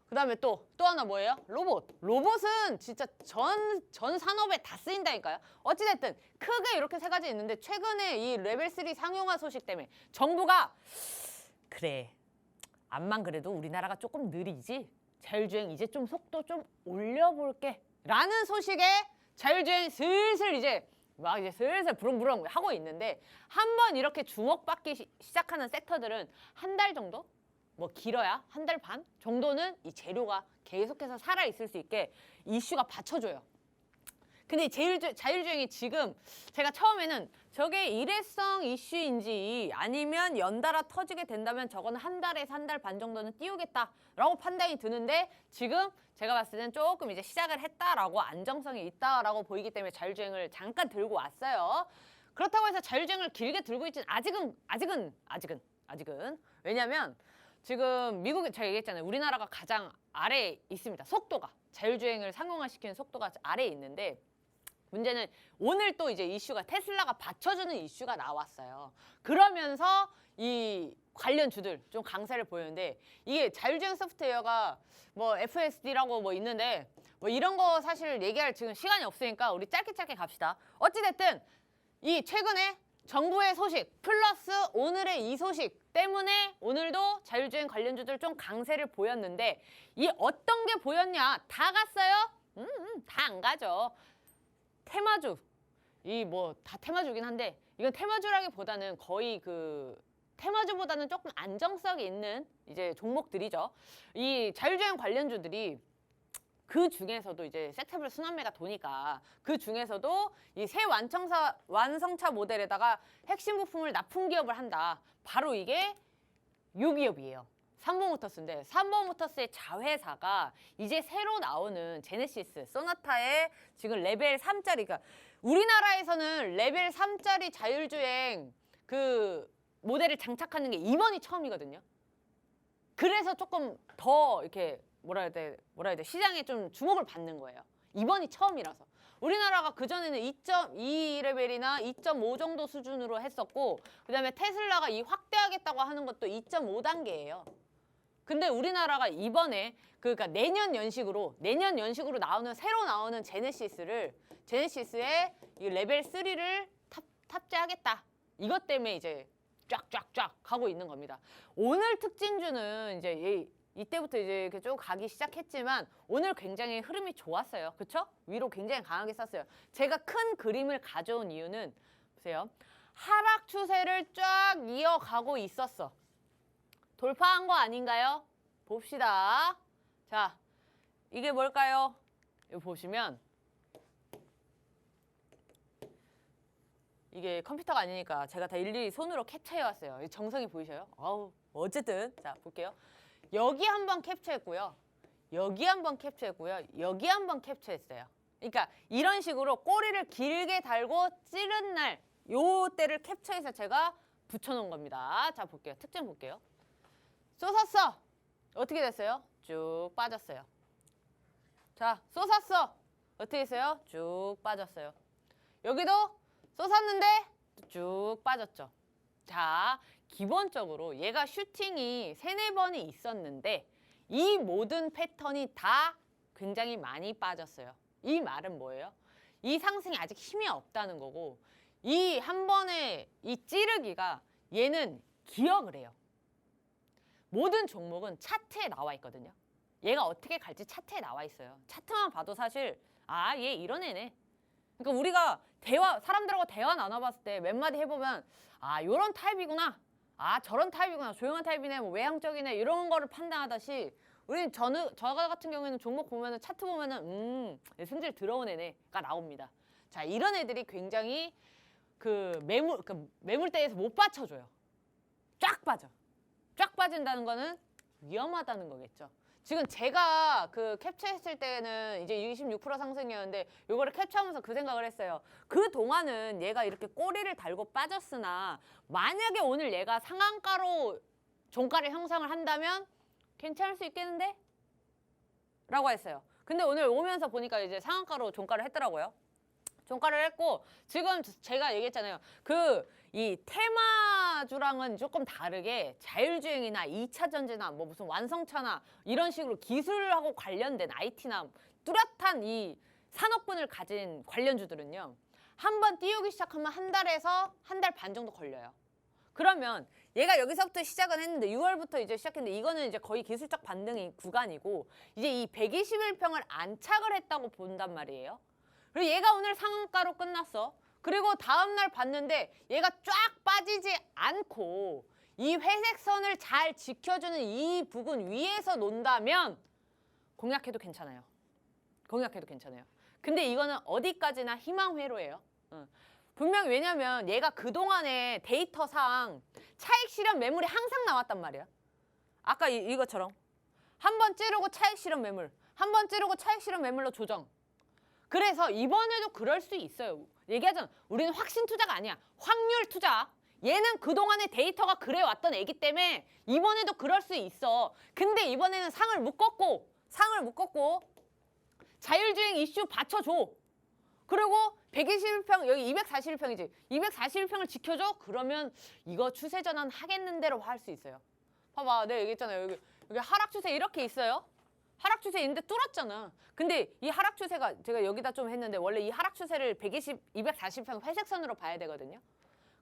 S2: 그다음에 또 하나 뭐예요? 로봇. 로봇은 진짜 전 산업에 다 쓰인다니까요. 어찌됐든 크게 이렇게 세 가지 있는데 최근에 이 레벨 3 상용화 소식 때문에 정부가 그래. 암만 그래도 우리나라가 조금 느리지. 자율주행 이제 좀 속도 좀 올려볼게. 라는 소식에 자율주행 슬슬 이제 부릉부릉 하고 있는데 한번 이렇게 주목받기 시작하는 섹터들은 한 달 정도? 뭐 길어야 한 달 반 정도는 이 재료가 계속해서 살아있을 수 있게 이슈가 받쳐줘요. 근데 자율주행이 지금 제가 처음에는 저게 일회성 이슈인지 아니면 연달아 터지게 된다면 저거는 한 달에서 한 달 반 정도는 띄우겠다라고 판단이 드는데 지금 제가 봤을 때는 조금 이제 시작을 했다라고 안정성이 있다라고 보이기 때문에 자율주행을 잠깐 들고 왔어요. 그렇다고 해서 자율주행을 길게 들고 있지는 아직은 왜냐면 지금 미국에 제가 얘기했잖아요. 우리나라가 가장 아래에 있습니다. 속도가 자율주행을 상용화시키는 속도가 아래에 있는데 문제는 오늘 또 이제 이슈가 테슬라가 받쳐주는 이슈가 나왔어요. 그러면서 이 관련 주들 좀 강세를 보이는데 이게 자율주행 소프트웨어가 뭐 FSD라고 뭐 있는데 뭐 이런 거 사실 얘기할 지금 시간이 없으니까 우리 짧게 갑시다. 어찌됐든 이 최근에 정부의 소식 플러스 오늘의 이 소식 때문에 오늘도 자율주행 관련주들 좀 강세를 보였는데 이 어떤 게 보였냐? 다 갔어요? 다 안 가죠. 테마주 이 뭐 다 테마주긴 한데 이건 테마주라기보다는 거의 그 테마주보다는 조금 안정성이 있는 이제 종목들이죠. 이 자율주행 관련주들이 그 중에서도 이제 섹터별 순환매가 도니까 그 중에서도 이 새 완성차 모델에다가 핵심 부품을 납품 기업을 한다. 바로 이게 요 기업이에요. 삼보모터스인데 삼보모터스의 자회사가 이제 새로 나오는 제네시스, 소나타의 지금 레벨 3짜리 그러니까 우리나라에서는 레벨 3짜리 자율주행 그 모델을 장착하는 게 이번이 처음이거든요. 그래서 조금 더 이렇게 뭐라 해야 돼 시장에 좀 주목을 받는 거예요. 이번이 처음이라서. 우리나라가 그전에는 2.2 레벨이나 2.5 정도 수준으로 했었고 그다음에 테슬라가 이 확대하겠다고 하는 것도 2.5단계예요. 근데 우리나라가 이번에 그러니까 내년 연식으로 나오는 새로 나오는 제네시스의 이 레벨 3를 탑재하겠다. 이것 때문에 이제 쫙쫙쫙 가고 있는 겁니다. 오늘 특징주는 이제 이때부터 이제 이렇게 쭉 가기 시작했지만 오늘 굉장히 흐름이 좋았어요. 그쵸? 위로 굉장히 강하게 쐈어요. 제가 큰 그림을 가져온 이유는 보세요. 하락 추세를 쫙 이어가고 있었어. 돌파한 거 아닌가요? 봅시다. 자, 이게 뭘까요? 여기 보시면 이게 컴퓨터가 아니니까 제가 다 일일이 손으로 캡처해 왔어요. 정성이 보이셔요? 아우, 어쨌든 자, 볼게요. 여기 한번 캡처했고요. 여기 한번 캡처했고요. 여기 한번 캡처했어요. 그러니까 이런 식으로 꼬리를 길게 달고 찌른 날 요 때를 캡처해서 제가 붙여놓은 겁니다. 자, 볼게요. 특징 볼게요. 쏟았어. 어떻게 됐어요? 쭉 빠졌어요. 자, 쏟았어. 어떻게 됐어요? 쭉 빠졌어요. 여기도 쏟았는데 쭉 빠졌죠. 자, 기본적으로 얘가 슈팅이 3-4번이 있었는데 이 모든 패턴이 다 굉장히 많이 빠졌어요. 이 말은 뭐예요? 이 상승이 아직 힘이 없다는 거고 이 한 번의 이 찌르기가 얘는 기억을 해요. 모든 종목은 차트에 나와 있거든요. 얘가 어떻게 갈지 차트에 나와 있어요. 차트만 봐도 사실 아, 얘 이런 애네. 그러니까 우리가 사람들하고 대화 나눠봤을 때 몇 마디 해보면 아, 요런 타입이구나. 아, 저런 타입이구나. 조용한 타입이네. 뭐 외향적이네. 이런 거를 판단하듯이 우리는 저 같은 경우에는 종목 보면은 차트 보면은 승질 들어온 애네가 나옵니다. 자, 이런 애들이 굉장히 그 매물대에서 못 받쳐줘요. 쫙 빠져. 쫙 빠진다는 거는 위험하다는 거겠죠. 지금 제가 그 캡처했을 때는 이제 26% 상승이었는데 요거를 캡처하면서 그 생각을 했어요. 그 동안은 얘가 이렇게 꼬리를 달고 빠졌으나 만약에 오늘 얘가 상한가로 종가를 형성을 한다면 괜찮을 수 있겠는데? 라고 했어요. 근데 오늘 오면서 보니까 이제 상한가로 종가를 했더라고요. 종가를 했고 지금 제가 얘기했잖아요. 이 테마주랑은 조금 다르게 자율주행이나 2차 전지나 뭐 무슨 완성차나 이런 식으로 기술하고 관련된 IT나 뚜렷한 이 산업군을 가진 관련주들은요. 한번 띄우기 시작하면 한 달에서 한 달 반 정도 걸려요. 그러면 얘가 여기서부터 시작은 했는데 6월부터 이제 시작했는데 이거는 이제 거의 기술적 반등의 구간이고 이제 이 121평을 안착을 했다고 본단 말이에요. 그리고 얘가 오늘 상한가로 끝났어. 그리고 다음날 봤는데 얘가 쫙 빠지지 않고 이 회색 선을 잘 지켜주는 이 부분 위에서 논다면 공략해도 괜찮아요. 공략해도 괜찮아요. 근데 이거는 어디까지나 희망회로예요. 분명히 왜냐면 얘가 그동안에 데이터상 차익 실현 매물이 항상 나왔단 말이야. 아까 이것처럼 한 번 찌르고 차익 실현 매물, 한 번 찌르고 차익 실현 매물로 조정. 그래서 이번에도 그럴 수 있어요. 얘기하잖아. 우리는 확신 투자가 아니야. 확률 투자. 얘는 그동안의 데이터가 그래왔던 애기 때문에 이번에도 그럴 수 있어. 근데 이번에는 상을 묶었고 자율주행 이슈 받쳐줘. 그리고 121평, 여기 241평이지. 241평을 지켜줘? 그러면 이거 추세 전환 하겠는데로 할 수 있어요. 봐봐, 내가 얘기했잖아요. 여기 하락 추세 이렇게 있어요. 하락 추세 있는데 뚫었잖아. 근데 이 하락 추세가 제가 여기다 좀 했는데 원래 이 하락 추세를 240평 회색선으로 봐야 되거든요.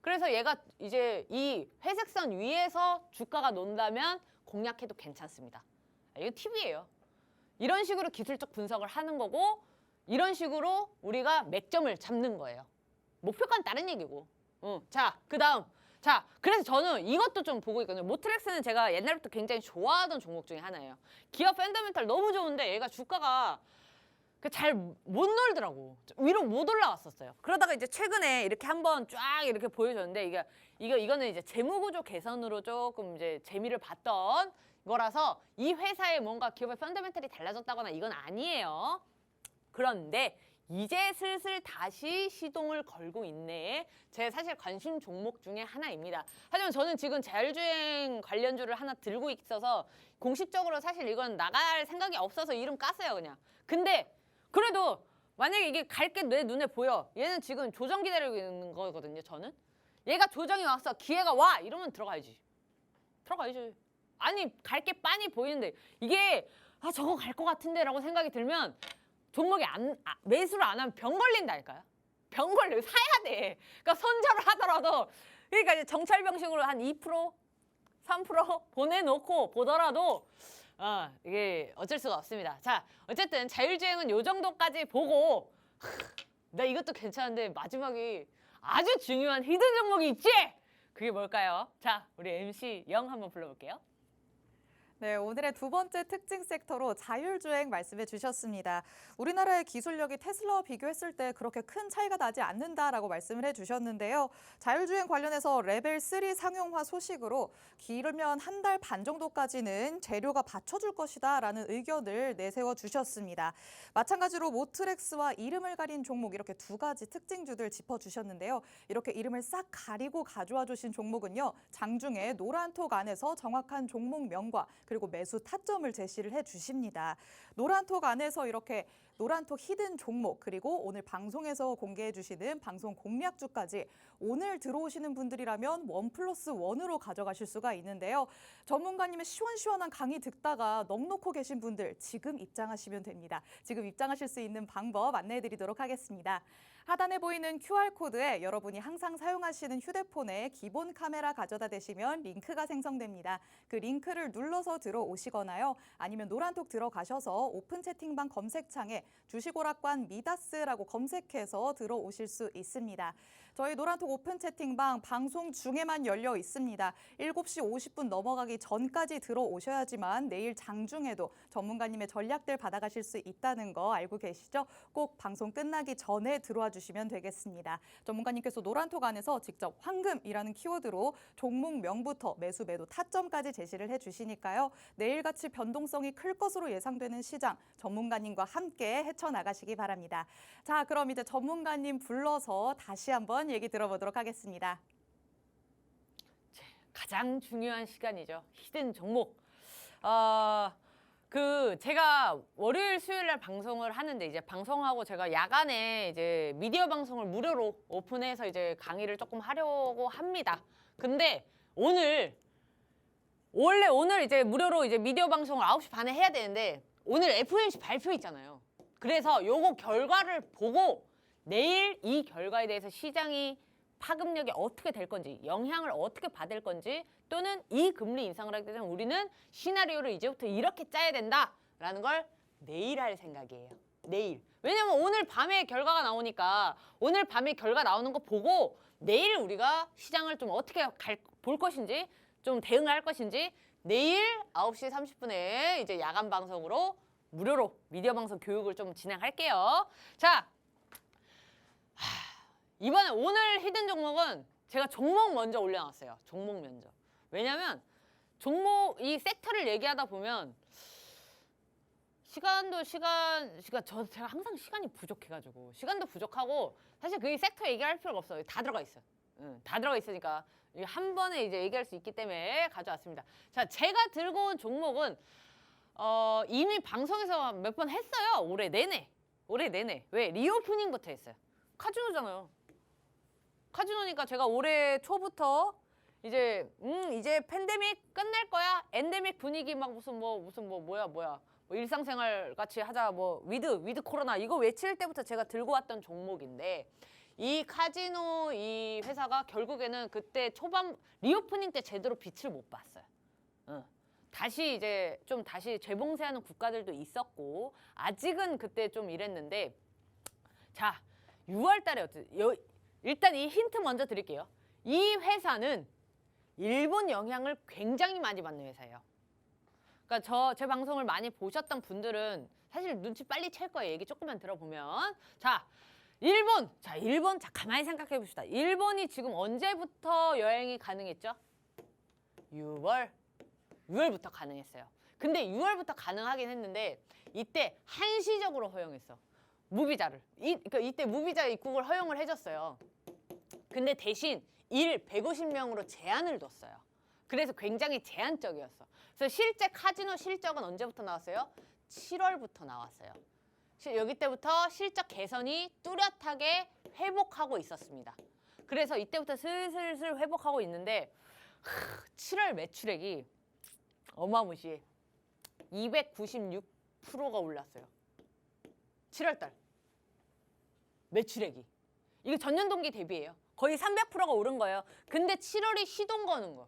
S2: 그래서 얘가 이제 이 회색선 위에서 주가가 논다면 공략해도 괜찮습니다. 이거 팁이에요. 이런 식으로 기술적 분석을 하는 거고 이런 식으로 우리가 맥점을 잡는 거예요. 목표가는 다른 얘기고. 자, 그다음. 자, 그래서 저는 이것도 좀 보고 있거든요. 모트렉스는 제가 옛날부터 굉장히 좋아하던 종목 중에 하나예요. 기업 펀더멘탈 너무 좋은데 얘가 주가가 잘 못 놀더라고. 위로 못 올라왔었어요. 그러다가 이제 최근에 이렇게 한번 쫙 이렇게 보여줬는데 이거는 이제 재무구조 개선으로 조금 이제 재미를 봤던 거라서 이 회사에 뭔가 기업의 펀더멘탈이 달라졌다거나 이건 아니에요. 그런데 이제 슬슬 다시 시동을 걸고 있네. 제 사실 관심 종목 중에 하나입니다. 하지만 저는 지금 자율주행 관련주를 하나 들고 있어서 공식적으로 사실 이건 나갈 생각이 없어서 이름 깠어요, 그냥. 근데 그래도 만약에 이게 갈 게 내 눈에 보여. 얘는 지금 조정 기다리고 있는 거거든요, 저는. 얘가 조정이 왔어. 기회가 와. 이러면 들어가야지. 들어가야지. 아니, 갈 게 빤히 보이는데 이게 저거 갈 것 같은데 라고 생각이 들면 종목이 매수를 안 하면 병 걸린다니까요. 병 걸려. 사야 돼. 그러니까 손절을 하더라도 그러니까 이제 정찰병식으로 한 2%, 3% 보내놓고 보더라도 이게 어쩔 수가 없습니다. 자, 어쨌든 자율주행은 요 정도까지 보고 나 이것도 괜찮은데 마지막에 아주 중요한 히든 종목이 있지? 그게 뭘까요? 자, 우리 MC 영 한번 불러볼게요.
S1: 네, 오늘의 두 번째 특징 섹터로 자율주행 말씀해 주셨습니다. 우리나라의 기술력이 테슬라와 비교했을 때 그렇게 큰 차이가 나지 않는다라고 말씀을 해주셨는데요. 자율주행 관련해서 레벨 3 상용화 소식으로 길면 한 달 반 정도까지는 재료가 받쳐줄 것이다라는 의견을 내세워 주셨습니다. 마찬가지로 모트렉스와 이름을 가린 종목 이렇게 두 가지 특징주들 짚어주셨는데요. 이렇게 이름을 싹 가리고 가져와 주신 종목은요. 장중에 노란톡 안에서 정확한 종목명과 그리고 매수 타점을 제시를 해주십니다. 노란톡 안에서 이렇게 노란톡 히든 종목 그리고 오늘 방송에서 공개해 주시는 방송 공략주까지 오늘 들어오시는 분들이라면 1+1으로 가져가실 수가 있는데요. 전문가님의 시원시원한 강의 듣다가 넋 놓고 계신 분들 지금 입장하시면 됩니다. 지금 입장하실 수 있는 방법 안내해 드리도록 하겠습니다. 하단에 보이는 QR코드에 여러분이 항상 사용하시는 휴대폰에 기본 카메라 가져다 대시면 링크가 생성됩니다. 그 링크를 눌러서 들어오시거나요. 아니면 노란톡 들어가셔서 오픈 채팅방 검색창에 주식오락관 미다스라고 검색해서 들어오실 수 있습니다. 저희 노란톡 오픈 채팅방 방송 중에만 열려 있습니다. 7시 50분 넘어가기 전까지 들어오셔야지만 내일 장중에도 전문가님의 전략들 받아가실 수 있다는 거 알고 계시죠? 꼭 방송 끝나기 전에 들어와 주시면 되겠습니다. 전문가님께서 노란톡 안에서 직접 황금이라는 키워드로 종목명부터 매수 매도 타점까지 제시를 해주시니까요. 내일같이 변동성이 클 것으로 예상되는 시장 전문가님과 함께 헤쳐나가시기 바랍니다. 자, 그럼 이제 전문가님 불러서 다시 한번 얘기 들어보도록 하겠습니다.
S2: 가장 중요한 시간이죠. 히든 종목. 제가 월요일 수요일 날 방송을 하는데 이제 방송하고 제가 야간에 이제 미디어 방송을 무료로 오픈해서 이제 강의를 조금 하려고 합니다. 근데 원래 오늘 이제 무료로 이제 미디어 방송을 9시 반에 해야 되는데 오늘 FOMC 발표 있잖아요. 그래서 요거 결과를 보고 내일 이 결과에 대해서 시장이 파급력이 어떻게 될 건지, 영향을 어떻게 받을 건지, 또는 이 금리 인상을 하게 되면 우리는 시나리오를 이제부터 이렇게 짜야 된다라는 걸 내일 할 생각이에요. 내일. 왜냐면 오늘 밤에 결과가 나오니까 오늘 밤에 결과 나오는 거 보고 내일 우리가 시장을 좀 어떻게 볼 것인지, 좀 대응을 할 것인지 내일 9시 30분에 이제 야간 방송으로 무료로 미디어 방송 교육을 좀 진행할게요. 자, 이번에 오늘 히든 종목은 제가 종목 먼저 올려놨어요. 종목 먼저. 왜냐면 이 섹터를 얘기하다 보면 제가 항상 시간이 부족해가지고 시간도 부족하고 사실 그 섹터 얘기할 필요가 없어요. 다 들어가 있어요. 다 들어가 있으니까 한 번에 이제 얘기할 수 있기 때문에 가져왔습니다. 자, 제가 들고 온 종목은 이미 방송에서 몇 번 했어요. 올해 내내. 왜? 리오프닝부터 했어요. 카지노잖아요. 카지노니까 제가 올해 초부터 이제 팬데믹 끝날 거야. 엔데믹 분위기 막 뭐야. 일상생활 같이 하자. 위드 코로나 이거 외칠 때부터 제가 들고 왔던 종목인데 이 카지노 이 회사가 결국에는 그때 초반 리오프닝 때 제대로 빛을 못 봤어요. 다시 재봉쇄하는 국가들도 있었고 아직은 그때 좀 이랬는데 자 6월 달에 일단 이 힌트 먼저 드릴게요. 이 회사는 일본 영향을 굉장히 많이 받는 회사예요. 그러니까 제 방송을 많이 보셨던 분들은 사실 눈치 빨리 챌 거예요. 얘기 조금만 들어보면. 일본 가만히 생각해 봅시다. 일본이 지금 언제부터 여행이 가능했죠? 6월부터 가능했어요. 근데 6월부터 가능하긴 했는데 이때 한시적으로 허용했어. 무비자를. 그러니까 이때 무비자 입국을 허용을 해줬어요. 근데 대신 150명으로 제한을 뒀어요. 그래서 굉장히 제한적이었어. 그래서 실제 카지노 실적은 언제부터 나왔어요? 7월부터 나왔어요. 여기 때부터 실적 개선이 뚜렷하게 회복하고 있었습니다. 그래서 이때부터 슬슬 회복하고 있는데 7월 매출액이 어마무시해. 296%가 올랐어요. 7월달 매출액이. 이거 전년 동기 대비예요. 거의 300%가 오른 거예요. 근데 7월이 시동 거는 거.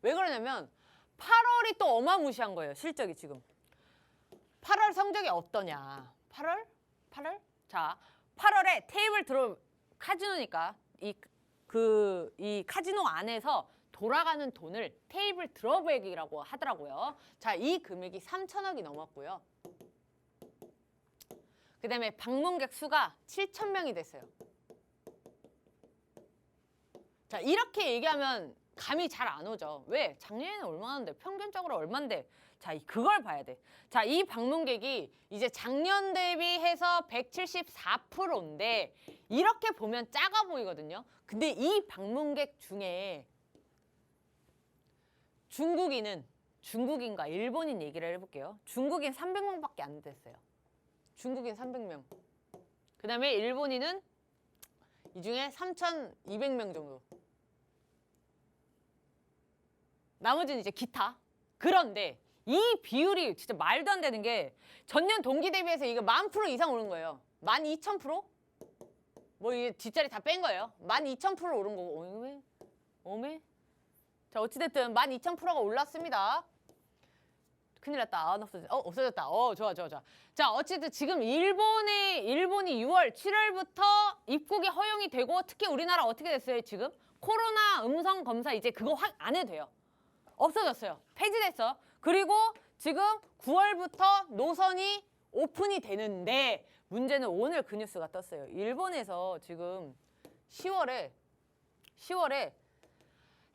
S2: 왜 그러냐면 8월이 또 어마무시한 거예요. 실적이 지금. 8월 성적이 어떠냐. 8월? 자, 8월에 테이블 카지노니까 이 카지노 안에서 돌아가는 돈을 테이블 드롭액이라고 하더라고요. 자, 이 금액이 3천억이 넘었고요. 그 다음에 방문객 수가 7,000명이 됐어요. 자, 이렇게 얘기하면 감이 잘 안 오죠. 왜? 작년에는 얼마인데? 평균적으로 얼마인데? 자, 그걸 봐야 돼. 자, 이 방문객이 이제 작년 대비해서 174%인데 이렇게 보면 작아 보이거든요. 근데 이 방문객 중에 중국인과 일본인 얘기를 해볼게요. 중국인 300명밖에 안 됐어요. 중국인 300명. 그 다음에 일본인은 이 중에 3,200명 정도. 나머지는 이제 기타. 그런데 이 비율이 진짜 말도 안 되는 게 전년 동기 대비해서 이거 10,000% 이상 오른 거예요. 12,000%? 이게 뒷자리 다 뺀 거예요. 12,000% 오른 거고. 어메? 자, 어찌됐든 12,000%가 올랐습니다. 큰일 났다. 없어졌다. 좋아. 자, 어쨌든 지금 일본이 6월, 7월부터 입국이 허용이 되고 특히 우리나라 어떻게 됐어요, 지금? 코로나 음성 검사 이제 그거 안 해도 돼요. 없어졌어요. 폐지됐어. 그리고 지금 9월부터 노선이 오픈이 되는데 문제는 오늘 그 뉴스가 떴어요. 일본에서 지금 10월에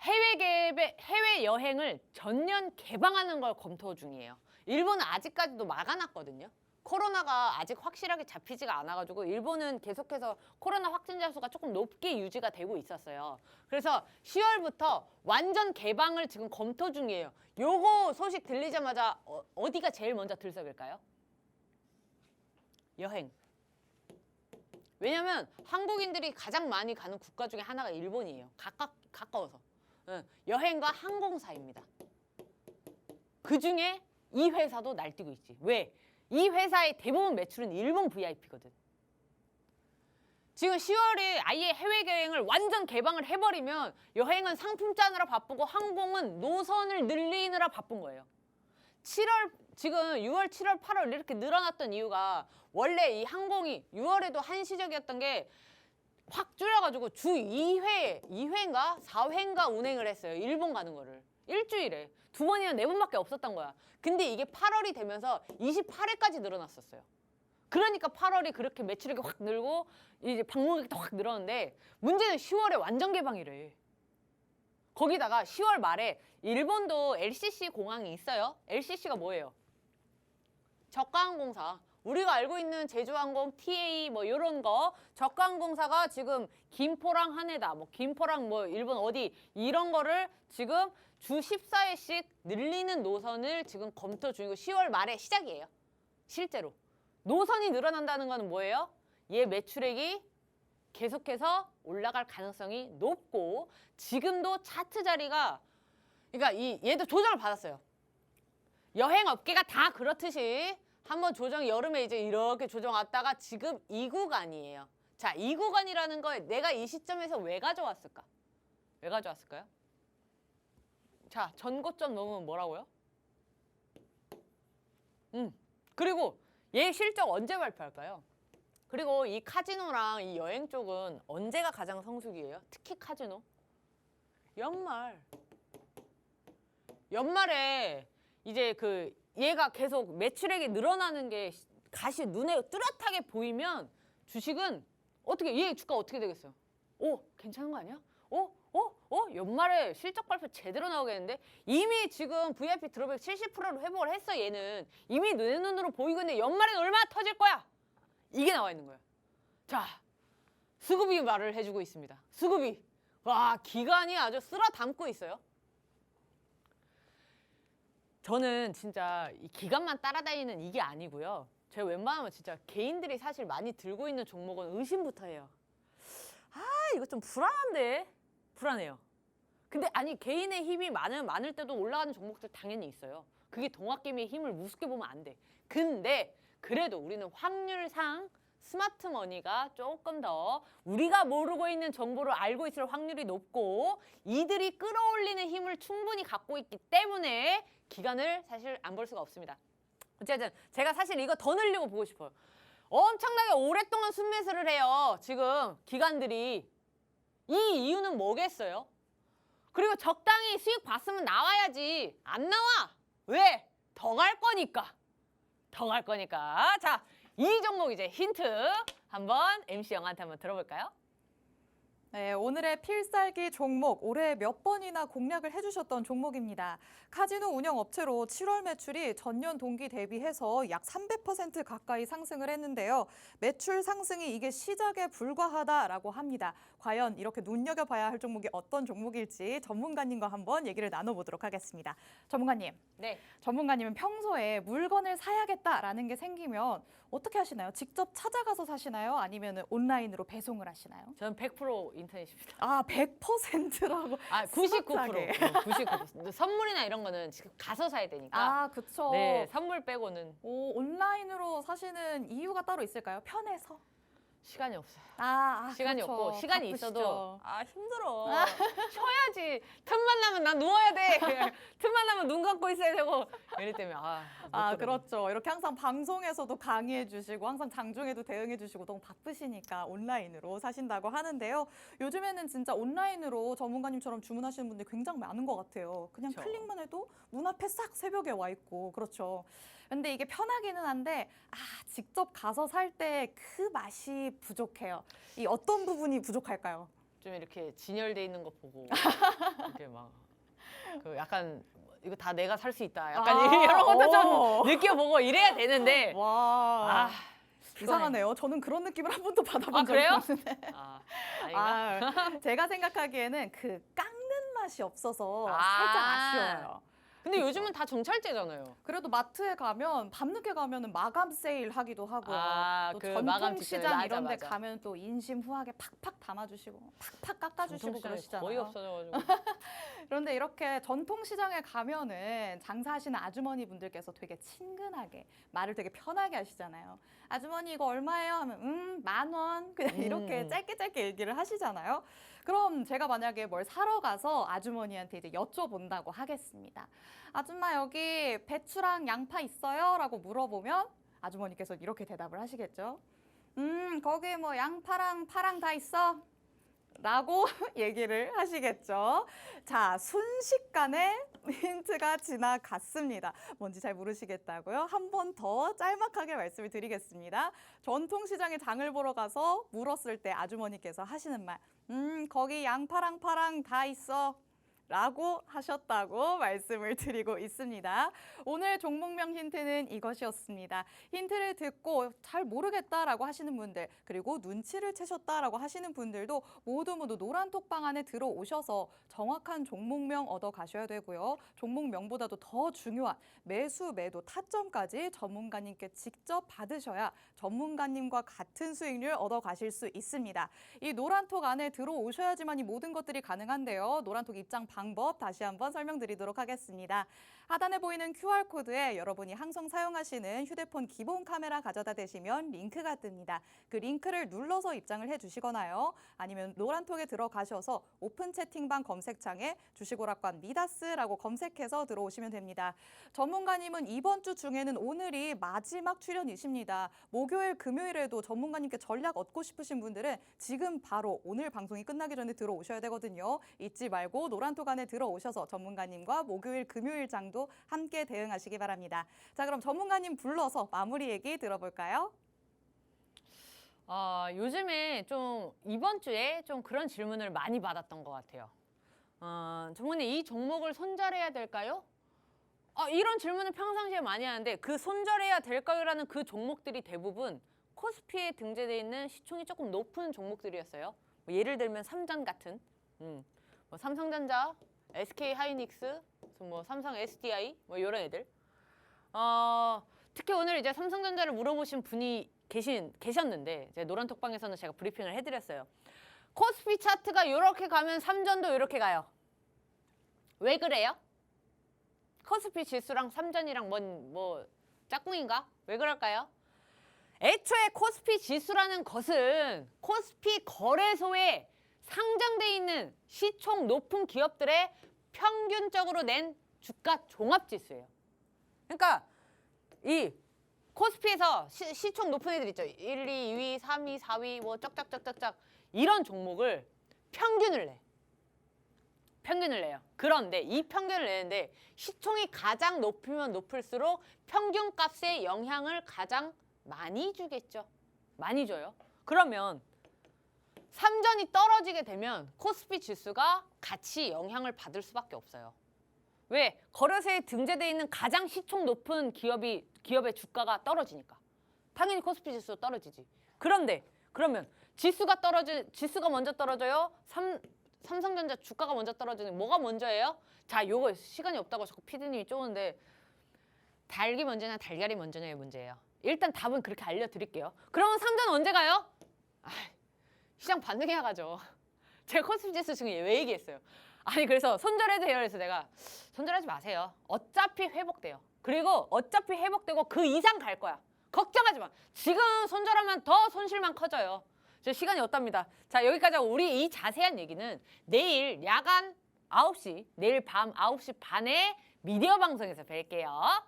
S2: 해외 여행을 전면 개방하는 걸 검토 중이에요. 일본은 아직까지도 막아놨거든요. 코로나가 아직 확실하게 잡히지가 않아가지고 일본은 계속해서 코로나 확진자 수가 조금 높게 유지가 되고 있었어요. 그래서 10월부터 완전 개방을 지금 검토 중이에요. 요거 소식 들리자마자 어디가 제일 먼저 들썩일까요? 여행. 왜냐면 한국인들이 가장 많이 가는 국가 중에 하나가 일본이에요. 가까워서. 여행과 항공사입니다. 그중에 이 회사도 날뛰고 있지. 왜? 이 회사의 대부분 매출은 일본 VIP거든. 지금 10월에 아예 해외 여행을 완전 개방을 해버리면 여행은 상품 짜느라 바쁘고 항공은 노선을 늘리느라 바쁜 거예요. 지금 6월, 7월, 8월 이렇게 늘어났던 이유가 원래 이 항공이 6월에도 한시적이었던 게 확 줄여가지고 주 2회인가 4회인가 운행을 했어요. 일본 가는 거를. 일주일에. 2번이나 4번밖에 없었던 거야. 근데 이게 8월이 되면서 28회까지 늘어났었어요. 그러니까 8월이 그렇게 매출액이 확 늘고 이제 방문객도 확 늘었는데 문제는 10월에 완전 개방이래. 거기다가 10월 말에 일본도 LCC 공항이 있어요. LCC가 뭐예요? 저가항공사. 우리가 알고 있는 제주항공, TA 뭐 이런 거 저가항공사가 지금 김포랑 하네다, 뭐 김포랑 뭐 일본 어디 이런 거를 지금 주 14회씩 늘리는 노선을 지금 검토 중이고 10월 말에 시작이에요. 실제로. 노선이 늘어난다는 건 뭐예요? 얘 매출액이 계속해서 올라갈 가능성이 높고 지금도 차트 자리가 그러니까 얘도 조정을 받았어요. 여행 업계가 다 그렇듯이 한번 조정 여름에 이제 이렇게 조정 왔다가 지금 이 구간이에요. 자, 이 구간이라는 걸 내가 이 시점에서 왜 가져왔을까? 왜 가져왔을까요? 자, 전고점 넘으면 뭐라고요? 그리고 얘 실적 언제 발표할까요? 그리고 이 카지노랑 이 여행 쪽은 언제가 가장 성수기예요? 특히 카지노? 연말에 이제 얘가 계속 매출액이 늘어나는 게 가시 눈에 뚜렷하게 보이면 주식은 얘 주가 어떻게 되겠어요? 괜찮은 거 아니야? 연말에 실적 발표 제대로 나오겠는데? 이미 지금 VIP 드롭백 70%로 회복을 했어, 얘는. 이미 내 눈으로 보이고 있는데 연말엔 얼마나 터질 거야? 이게 나와 있는 거예요. 자, 수급이 말을 해주고 있습니다. 수급이. 와, 기간이 아주 쓸어 담고 있어요. 저는 진짜 이 기간만 따라다니는 이게 아니고요. 제가 웬만하면 진짜 개인들이 사실 많이 들고 있는 종목은 의심부터 해요. 이거 좀 불안한데? 불안해요. 근데 아니 개인의 힘이 많을 때도 올라가는 종목들 당연히 있어요. 그게 동학개미의 힘을 우습게 보면 안 돼. 근데 그래도 우리는 확률상 스마트머니가 조금 더 우리가 모르고 있는 정보를 알고 있을 확률이 높고 이들이 끌어올리는 힘을 충분히 갖고 있기 때문에 기간을 사실 안 볼 수가 없습니다. 어쨌든 제가 사실 이거 더 늘리고 보고 싶어요. 엄청나게 오랫동안 순매수를 해요. 지금 기관들이. 이 이유는 뭐겠어요? 그리고 적당히 수익 봤으면 나와야지. 안 나와. 왜? 더 갈 거니까. 더 갈 거니까. 자, 이 종목 이제 힌트 한번 MC 영한테 한번 들어볼까요?
S1: 네, 오늘의 필살기 종목, 올해 몇 번이나 공략을 해주셨던 종목입니다. 카지노 운영 업체로 7월 매출이 전년 동기 대비해서 약 300% 가까이 상승을 했는데요. 매출 상승이 이게 시작에 불과하다라고 합니다. 과연 이렇게 눈여겨봐야 할 종목이 어떤 종목일지 전문가님과 한번 얘기를 나눠보도록 하겠습니다. 전문가님.
S2: 네.
S1: 전문가님은 평소에 물건을 사야겠다라는 게 생기면 어떻게 하시나요? 직접 찾아가서 사시나요? 아니면 온라인으로 배송을 하시나요?
S2: 저는 100% 인터넷입니다.
S1: 아, 100%라고.
S2: 99%. 99%. 선물이나 이런 거는 지금 가서 사야 되니까.
S1: 아, 그쵸.
S2: 네, 선물 빼고는
S1: 온라인으로 사시는 이유가 따로 있을까요? 편해서?
S2: 시간이 없어요. 시간이
S1: 그렇죠.
S2: 없고 시간이
S1: 바쁘시죠.
S2: 있어도 힘들어. 쉬어야지. 틈만 나면 난 누워야 돼. 틈만 나면 눈 감고 있어야 되고 이럴 때문에 못 들어요.
S1: 그렇죠. 이렇게 항상 방송에서도 강의해 주시고 항상 장중에도 대응해 주시고 너무 바쁘시니까 온라인으로 사신다고 하는데요. 요즘에는 진짜 온라인으로 전문가님처럼 주문하시는 분들이 굉장히 많은 것 같아요. 그냥
S2: 그렇죠.
S1: 클릭만 해도 문 앞에 싹 새벽에 와 있고 그렇죠. 근데 이게 편하기는 한데 직접 가서 살 때 그 맛이 부족해요. 이 어떤 부분이 부족할까요?
S2: 좀 이렇게 진열돼 있는 거 보고 이렇게 막 약간 이거 다 내가 살 수 있다. 약간
S1: 아,
S2: 이런 것도 좀
S1: 어.
S2: 느껴보고 이래야 되는데.
S1: 와.
S2: 아,
S1: 이상하네요. 저는 그런 느낌을 한 번도 받아본 적이
S2: 그래요?
S1: 없는데.
S2: 아닌가?
S1: 제가 생각하기에는 그 깎는 맛이 없어서
S2: 아.
S1: 살짝 아쉬워요.
S2: 근데 요즘은 다 정찰제잖아요.
S1: 그래도 마트에 가면 밤늦게 가면은 마감 세일 하기도 하고 또
S2: 그 마감 직전에
S1: 전통시장
S2: 맞아,
S1: 이런 데
S2: 맞아.
S1: 가면 또 인심 후하게 팍팍 담아주시고 팍팍 깎아주시고 그러시잖아요.
S2: 거의 없어져가지고.
S1: 그런데 이렇게 전통시장에 가면은 장사하시는 아주머니 분들께서 되게 친근하게 말을 되게 편하게 하시잖아요. 아주머니 이거 얼마예요? 하면 10,000원 그냥 이렇게 짧게 얘기를 하시잖아요. 그럼 제가 만약에 뭘 사러 가서 아주머니한테 이제 여쭤본다고 하겠습니다. 아줌마 여기 배추랑 양파 있어요? 라고 물어보면 아주머니께서 이렇게 대답을 하시겠죠. 거기 뭐 양파랑 파랑 다 있어? 라고 얘기를 하시겠죠. 자, 순식간에 힌트가 지나갔습니다. 뭔지 잘 모르시겠다고요? 한 번 더 짤막하게 말씀을 드리겠습니다. 전통시장에 장을 보러 가서 물었을 때 아주머니께서 하시는 말, 거기 양파랑 파랑 다 있어. 라고 하셨다고 말씀을 드리고 있습니다. 오늘 종목명 힌트는 이것이었습니다. 힌트를 듣고 잘 모르겠다라고 하시는 분들, 그리고 눈치를 채셨다라고 하시는 분들도 모두 노란 톡방 안에 들어오셔서 정확한 종목명 얻어 가셔야 되고요. 종목명보다도 더 중요한 매수, 매도, 타점까지 전문가님께 직접 받으셔야 전문가님과 같은 수익률 얻어 가실 수 있습니다. 이 노란톡 안에 들어오셔야지만 이 모든 것들이 가능한데요. 노란톡 입장 방법 다시 한번 설명드리도록 하겠습니다. 하단에 보이는 QR코드에 여러분이 항상 사용하시는 휴대폰 기본 카메라 가져다 대시면 링크가 뜹니다. 그 링크를 눌러서 입장을 해주시거나요. 아니면 노란톡에 들어가셔서 오픈 채팅방 검색창에 주식오락관 미다스라고 검색해서 들어오시면 됩니다. 전문가님은 이번 주 중에는 오늘이 마지막 출연이십니다. 목요일, 금요일에도 전문가님께 전략 얻고 싶으신 분들은 지금 바로 오늘 방송이 끝나기 전에 들어오셔야 되거든요. 잊지 말고 노란톡 안에 들어오셔서 전문가님과 목요일, 금요일 장도 함께 대응하시기 바랍니다. 자, 그럼 전문가님 불러서 마무리 얘기 들어볼까요?
S2: 요즘에 좀 이번 주에 좀 그런 질문을 많이 받았던 것 같아요. 전문가님 이 종목을 손절해야 될까요? 이런 질문을 평상시에 많이 하는데 그 손절해야 될까요?라는 그 종목들이 대부분 코스피에 등재되어 있는 시총이 조금 높은 종목들이었어요. 뭐 예를 들면 삼전 같은, 뭐 삼성전자, SK 하이닉스, 뭐 삼성 SDI 뭐 이런 애들. 특히 오늘 이제 삼성전자를 물어보신 분이 계셨는데 이제 노란톡방에서는 제가 브리핑을 해드렸어요. 코스피 차트가 이렇게 가면 삼전도 이렇게 가요. 왜 그래요? 코스피 지수랑 삼전이랑 뭐 짝꿍인가? 왜 그럴까요? 애초에 코스피 지수라는 것은 코스피 거래소에 상장돼 있는 시총 높은 기업들의 평균적으로 낸 주가 종합지수예요. 그러니까 이 코스피에서 시총 높은 애들 있죠. 1위, 2위, 3위, 4위 뭐 쩍쩍쩍쩍쩍 이런 종목을 평균을 내. 평균을 내요. 그런데 이 평균을 내는데 시총이 가장 높으면 높을수록 평균값에 영향을 가장 많이 주겠죠. 많이 줘요. 그러면 삼전이 떨어지게 되면 코스피 지수가 같이 영향을 받을 수밖에 없어요. 왜? 거래소에 등재되어 있는 가장 시총 높은 기업의 주가가 떨어지니까. 당연히 코스피 지수도 떨어지지. 그런데 그러면 지수가 먼저 떨어져요? 삼성전자 주가가 먼저 떨어지는 뭐가 먼저예요? 자, 요거 시간이 없다고 자꾸 피디님이 쪼는데 닭이 먼저냐 달걀이 먼저냐의 문제예요. 일단 답은 그렇게 알려드릴게요. 그러면 삼전 언제 가요? 시장 반등해야 가죠. 제가 코스피 지수 지금 왜 얘기했어요? 아니 그래서 손절해도 돼요. 그래서 내가 손절하지 마세요. 어차피 회복돼요. 그리고 어차피 회복되고 그 이상 갈 거야. 걱정하지 마. 지금 손절하면 더 손실만 커져요. 저 시간이 없답니다. 자, 여기까지 하고 우리 이 자세한 얘기는 내일 야간 9시, 내일 밤 9시 반에 미디어 방송에서 뵐게요.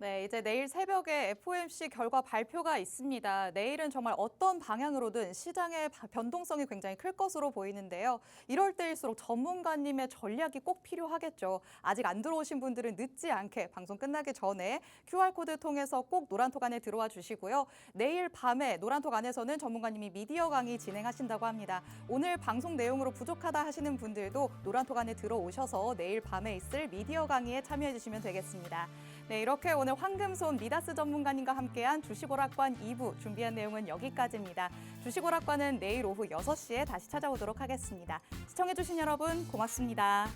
S1: 네, 이제 내일 새벽에 FOMC 결과 발표가 있습니다. 내일은 정말 어떤 방향으로든 시장의 변동성이 굉장히 클 것으로 보이는데요. 이럴 때일수록 전문가님의 전략이 꼭 필요하겠죠. 아직 안 들어오신 분들은 늦지 않게 방송 끝나기 전에 QR코드 통해서 꼭 노란톡 안에 들어와 주시고요. 내일 밤에 노란톡 안에서는 전문가님이 미디어 강의 진행하신다고 합니다. 오늘 방송 내용으로 부족하다 하시는 분들도 노란톡 안에 들어오셔서 내일 밤에 있을 미디어 강의에 참여해 주시면 되겠습니다. 네, 이렇게 오늘 황금손 미다스 전문가님과 함께한 주식오락관 2부 준비한 내용은 여기까지입니다. 주식오락관은 내일 오후 6시에 다시 찾아오도록 하겠습니다. 시청해주신 여러분 고맙습니다.